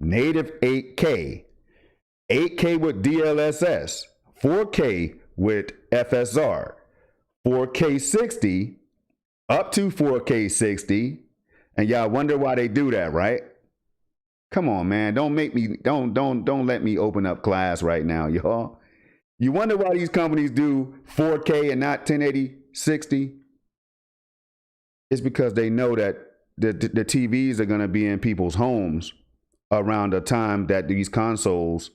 Native 8K. 8K with DLSS. 4K with FSR. 4K 60. Up to 4K 60. And y'all wonder why they do that, right? Come on, man. Don't let me open up class right now, y'all. You wonder why these companies do 4K and not 1080 60? It's because they know that the TVs are going to be in people's homes around the time that these consoles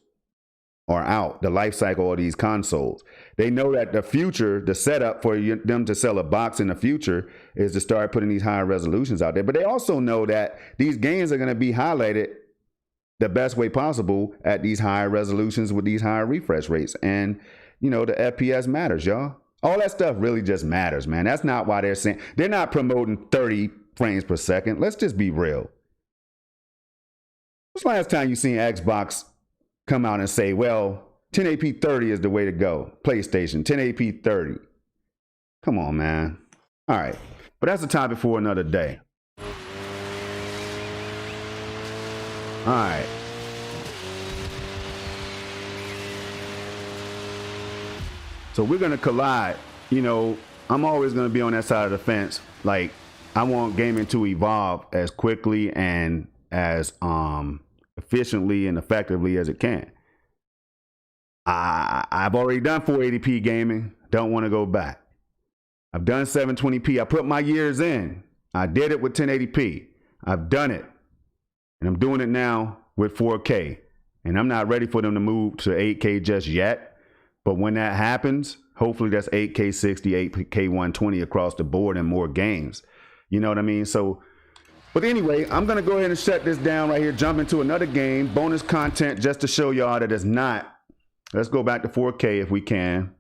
are out, the life cycle of these consoles. They know that the future, the setup for them to sell a box in the future is to start putting these higher resolutions out there. But they also know that these games are going to be highlighted the best way possible at these higher resolutions with these higher refresh rates. And, you know, the FPS matters, y'all. All that stuff really just matters, man. That's not why they're not promoting 30 frames per second. Let's just be real. When's the last time you seen Xbox come out and say, well, 1080p 30 is the way to go? PlayStation, 1080p 30. Come on, man. All right. But that's a topic for another day. All right. So we're going to collide. You know, I'm always going to be on that side of the fence. Like, I want gaming to evolve as quickly and as efficiently and effectively as it can. I've already done 480p gaming. Don't want to go back. I've done 720p. I put my years in. I did it with 1080p. I've done it. And I'm doing it now with 4K. And I'm not ready for them to move to 8K just yet. But when that happens, hopefully that's 8K 60, 8K 120 across the board and more games. You know what I mean? So, but anyway, I'm going to go ahead and shut this down right here, jump into another game, bonus content just to show y'all that it's not. Let's go back to 4K if we can.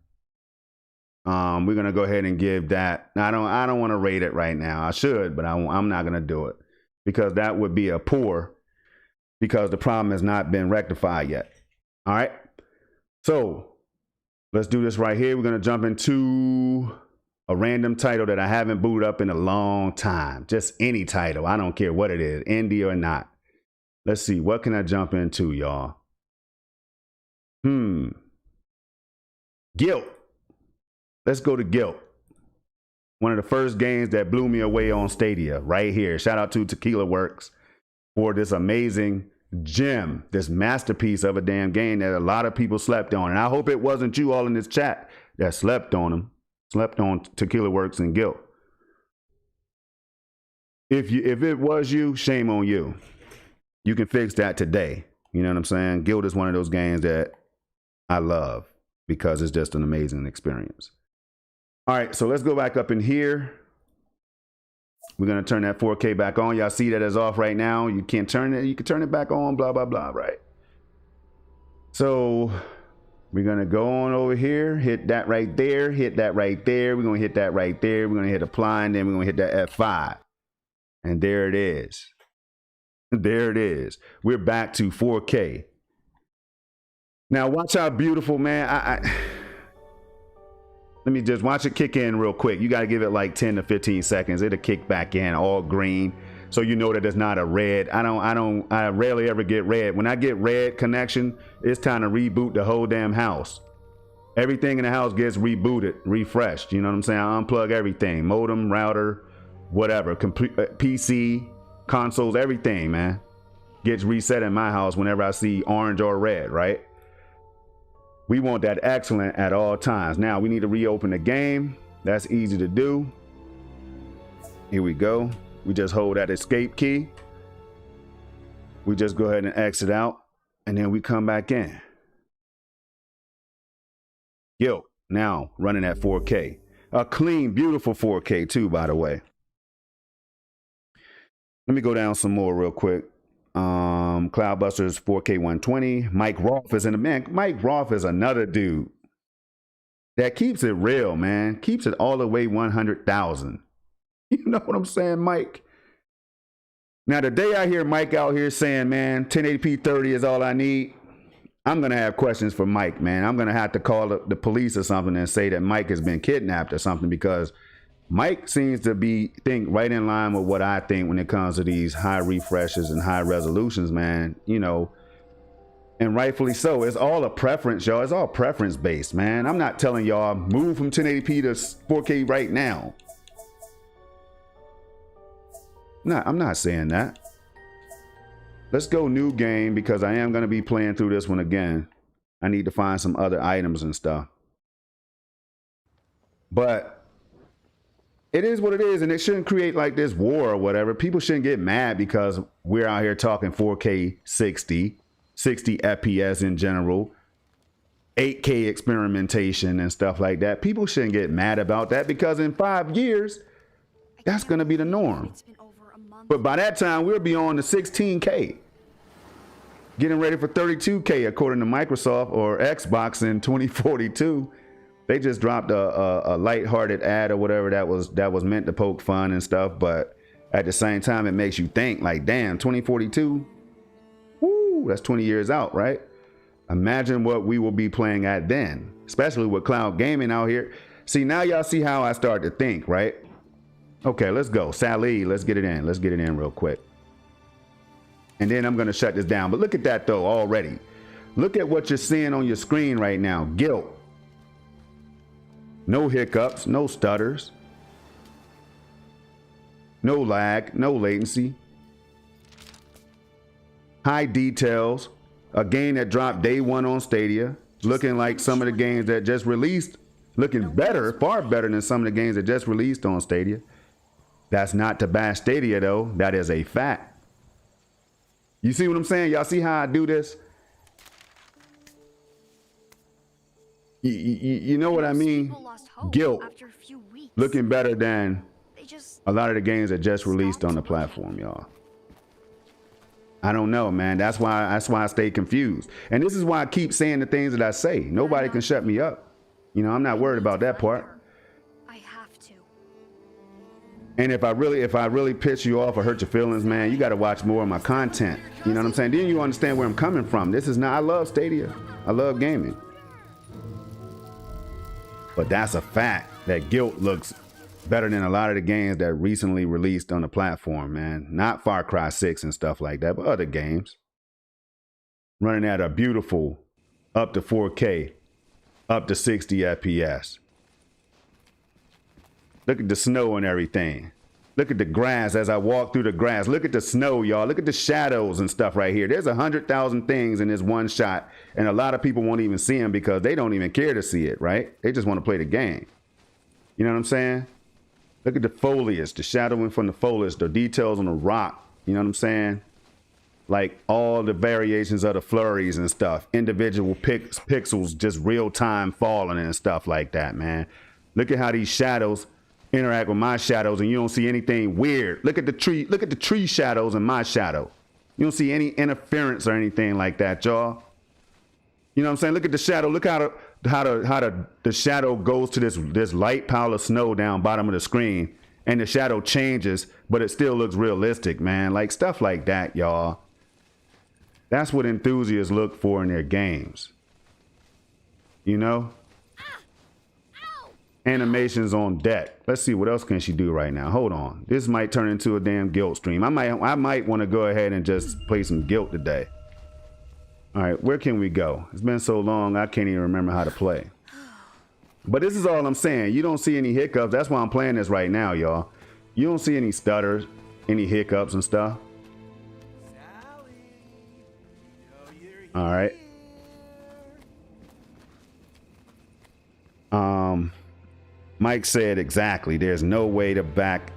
We're going to go ahead and give that. I don't want to rate it right now. I should, but I'm not going to do it because that would be a poor, because the problem has not been rectified yet. All right. So let's do this right here. We're going to jump into a random title that I haven't booted up in a long time. Just any title. I don't care what it is, indie or not. Let's see. What can I jump into, y'all? Guilt. Let's go to Guilt. One of the first games that blew me away on Stadia right here. Shout out to Tequila Works for this amazing gem, this masterpiece of a damn game that a lot of people slept on. And I hope it wasn't you all in this chat that slept on them, slept on Tequila Works and Guilt. If it was you, shame on you. You can fix that today. You know what I'm saying? Guilt is one of those games that I love because it's just an amazing experience. All right, so let's go back up in here. We're gonna turn that 4K back on. Y'all see that it's off right now. You can't turn it, you can turn it back on, blah, blah, blah, right? So we're gonna go on over here, hit that right there, hit that right there. We're gonna hit that right there. We're gonna hit apply, and then we're gonna hit that F5. And there it is. There it is. We're back to 4K. Now watch how beautiful, man. Let me just watch it kick in real quick. You got to give it like 10 to 15 seconds. It'll kick back in all green. So you know that it's not a red. I rarely ever get red. When I get red connection, it's time to reboot the whole damn house. Everything in the house gets rebooted, refreshed. You know what I'm saying? I unplug everything, modem, router, whatever, PC, consoles, everything, man, gets reset in my house whenever I see orange or red, right? We want that excellent at all times. Now we need to reopen the game. That's easy to do. Here we go. We just hold that escape key. We just go ahead and exit out, and then we come back in. Guilt, now running at 4K. A clean, beautiful 4K too, by the way. Let me go down some more real quick. Cloudbusters 4K 120. Mike Roth is in the man. Mike Roth is another dude that keeps it real, man. Keeps it all the way 100,000. You know what I'm saying, Mike? Now, the day I hear Mike out here saying, man, 1080p 30 is all I need, I'm going to have questions for Mike, man. I'm going to have to call the police or something and say that Mike has been kidnapped or something, because Mike seems to think right in line with what I think when it comes to these high refreshes and high resolutions, man. You know, and rightfully so. It's all a preference, y'all. It's all preference based, man. I'm not telling y'all move from 1080p to 4K right now. No, I'm not saying that. Let's go new game, because I am going to be playing through this one again. I need to find some other items and stuff. But it is what it is, and it shouldn't create like this war or whatever. People shouldn't get mad because we're out here talking 4K 60 FPS in general, 8K experimentation and stuff like that. People shouldn't get mad about that, because in 5 years, that's going to be the norm. But by that time, we'll be on the 16K, getting ready for 32K, according to Microsoft or Xbox in 2042. They just dropped a lighthearted ad or whatever that was meant to poke fun and stuff, but at the same time, it makes you think like, damn, 2042, woo, that's 20 years out, right? Imagine what we will be playing at then, especially with cloud gaming out here. See, now y'all see how I start to think, right? Okay, let's go. Sally, let's get it in. Let's get it in real quick. And then I'm going to shut this down. But look at that, though, already. Look at what you're seeing on your screen right now. Guilt. No hiccups, no stutters, no lag, no latency. high details, a game that dropped day one on Stadia, looking like some of the games that just released, looking better, far better than some of the games that just released on Stadia. That's not to bash Stadia though, that is a fact. You see what I'm saying? Y'all see how I do this? You know what I mean? Guilt looking better than a lot of the games that just released on the platform, y'all. I don't know, man. That's why I stay confused. And this is why I keep saying the things that I say. Nobody can shut me up. You know, I'm not worried about that part. I have to. And if I really piss you off or hurt your feelings, man, you got to watch more of my content. You know what I'm saying? Then you understand where I'm coming from. This is not, I love Stadia. I love gaming. But that's a fact that Guilt looks better than a lot of the games that recently released on the platform, man. Not Far Cry 6 and stuff like that, but other games. Running at a beautiful up to 4K, up to 60 FPS. Look at the snow and everything. Look at the grass as I walk through the grass. Look at the snow, y'all. Look at the shadows and stuff right here. There's 100,000 things in this one shot, and a lot of people won't even see them because they don't even care to see it, right? They just want to play the game. You know what I'm saying? Look at the foliage, the shadowing from the foliage, the details on the rock. You know what I'm saying? Like all the variations of the flurries and stuff. Individual pixels just real time falling and stuff like that, man. Look at how these shadows interact with my shadows and you don't see anything weird. Look at the tree shadows and my shadow. You don't see any interference or anything like that, y'all. You know what I'm saying? Look at the shadow. Look how the shadow goes to this light pile of snow down bottom of the screen and the shadow changes, but it still looks realistic, man. Like stuff like that, y'all. That's what enthusiasts look for in their games. You know? Animations on deck. Let's see what else can she do right now. Hold on. This might turn into a damn Guilt stream. I might want to go ahead and just play some Guilt today. All right, where can we go? It's been so long I can't even remember how to play. But this is all I'm saying. You don't see any hiccups. That's why I'm playing this right now, y'all. You don't see any stutters, any hiccups and stuff. All right. Mike said exactly. There's no way to back.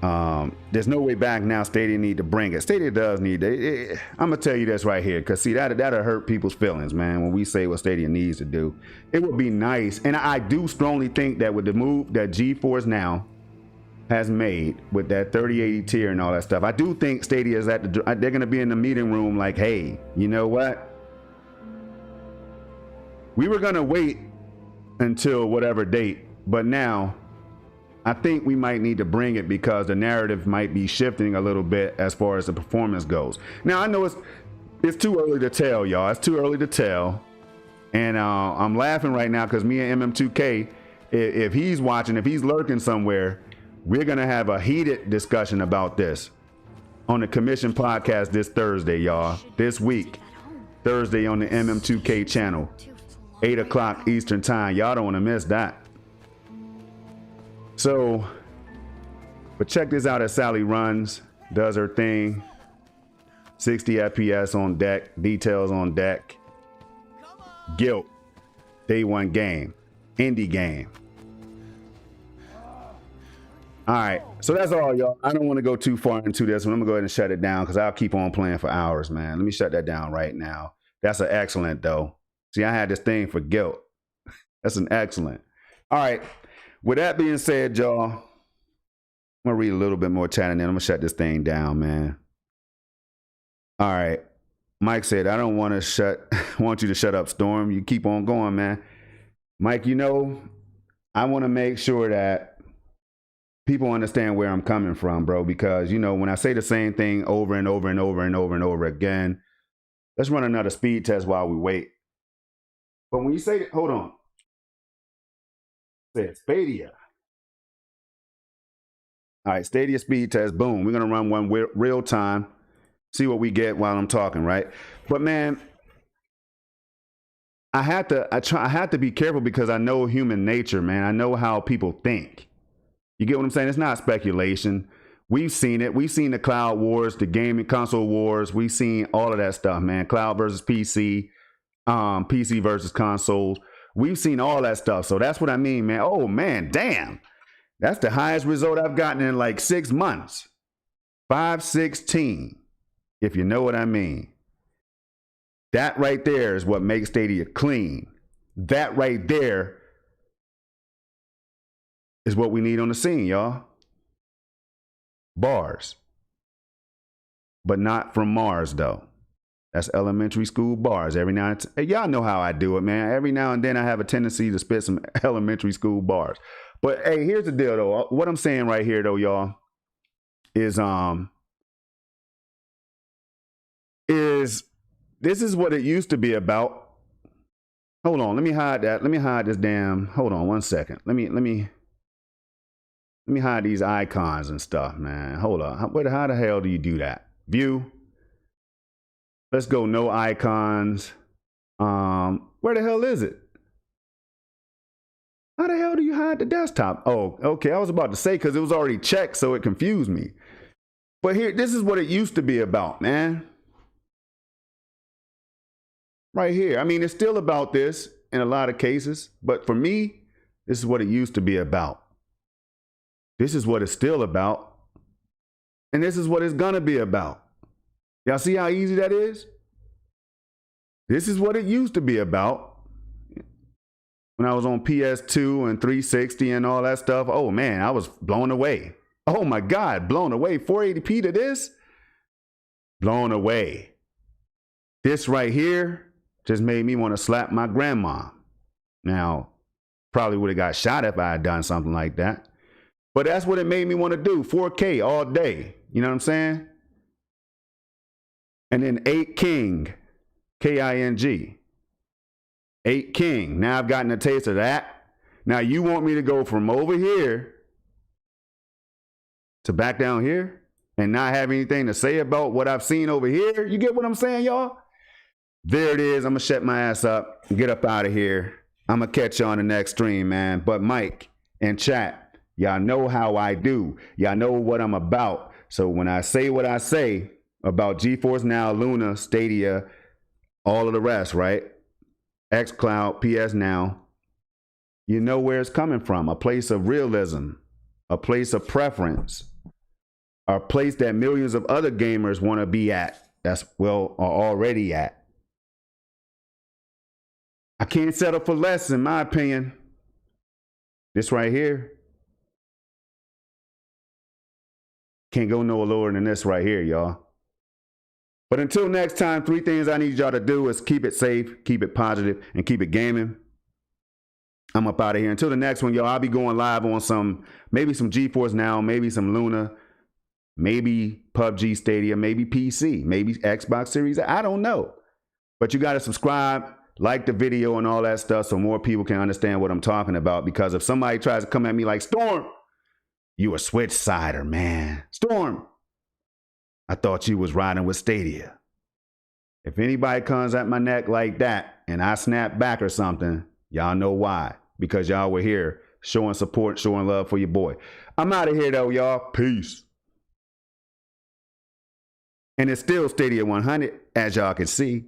There's no way back now. Stadia need to bring it. Stadia does need it. I'm gonna tell you this right here, cause see that'll hurt people's feelings, man. When we say what Stadia needs to do, it would be nice, and I do strongly think that with the move that GeForce Now has made with that 3080 tier and all that stuff, I do think Stadia is they're gonna be in the meeting room like, hey, you know what? We were gonna wait until whatever date, but now I think we might need to bring it because the narrative might be shifting a little bit as far as the performance goes. Now I know it's too early to tell, y'all. It's too early to tell, and I'm laughing right now because me and MM2K, if he's watching, if he's lurking somewhere, we're gonna have a heated discussion about this on the Commission podcast this Thursday, y'all. This week, Thursday on the MM2K channel, 8 o'clock Eastern time. Y'all don't want to miss that. So, but check this out as Sally runs, does her thing. 60 FPS on deck, details on deck. Guilt, day one game, indie game. All right, so that's all, y'all. I don't want to go too far into this one. I'm gonna go ahead and shut it down because I'll keep on playing for hours, man. Let me shut that down right now. That's an excellent though. See, I had this thing for Guilt. That's an excellent. All right. With that being said, y'all, I'm gonna read a little bit more chat and then I'm gonna shut this thing down, man. All right. Mike said, I don't want you to shut up, Storm. You keep on going, man. Mike, you know, I want to make sure that people understand where I'm coming from, bro, because, you know, when I say the same thing over and over and over and over and over again, let's run another speed test while we wait. But when you say, hold on. Say Stadia. All right, Stadia speed test. Boom. We're gonna run one real time. See what we get while I'm talking, right? But man, I have to be careful because I know human nature, man. I know how people think. You get what I'm saying? It's not speculation. We've seen it. We've seen the cloud wars, the gaming console wars. We've seen all of that stuff, man. Cloud versus PC, PC versus consoles. We've seen all that stuff. So that's what I mean, man. Oh, man, damn. That's the highest result I've gotten in like 6 months. 516, if you know what I mean. That right there is what makes Stadia clean. That right there is what we need on the scene, y'all. Bars. But not from Mars, though. That's elementary school bars. Every now and then, y'all know how I do it, man. Every now and then I have a tendency to spit some elementary school bars. But hey, here's the deal, though. What I'm saying right here, though, y'all, is this is what it used to be about. Hold on, let me hide that. Let me hide this damn. Hold on 1 second. Let me hide these icons and stuff, man. Hold on. How the hell do you do that? View. Let's go no icons. Where the hell is it? How the hell do you hide the desktop? Oh, okay. I was about to say because it was already checked, so it confused me. But here, this is what it used to be about, man. Right here. I mean, it's still about this in a lot of cases, but for me, this is what it used to be about. This is what it's still about. And this is what it's gonna be about. Y'all see how easy that is? This is what it used to be about. When I was on PS2 and 360 and all that stuff, oh man, I was blown away. Oh my God, blown away. 480p to this? Blown away. This right here just made me want to slap my grandma. Now, probably would have got shot if I had done something like that. But that's what it made me want to do. 4K all day. You know what I'm saying? And then 8 King, King. 8 King. Now I've gotten a taste of that. Now you want me to go from over here to back down here and not have anything to say about what I've seen over here? You get what I'm saying, y'all? There it is. I'm going to shut my ass up and get up out of here. I'm going to catch you on the next stream, man. But Mike and chat, y'all know how I do. Y'all know what I'm about. So when I say what I say about GeForce Now, Luna, Stadia, all of the rest, right? xCloud, PS Now, you know where it's coming from. A place of realism, a place of preference, a place that millions of other gamers want to be at. That's well, are already at. I can't settle for less, in my opinion. This right here can't go no lower than this right here, y'all. But until next time, 3 things I need y'all to do is keep it safe, keep it positive, and keep it gaming. I'm up out of here. Until the next one, y'all, I'll be going live on maybe some GeForce Now, maybe some Luna, maybe PUBG Stadia, maybe PC, maybe Xbox Series. I don't know. But you got to subscribe, like the video and all that stuff so more people can understand what I'm talking about. Because if somebody tries to come at me like, Storm, you a switch sider, man. Storm, I thought you was riding with Stadia. If anybody comes at my neck like that and I snap back or something, y'all know why. Because y'all were here showing support, showing love for your boy. I'm out of here though, y'all. Peace. And it's still Stadia 100, as y'all can see.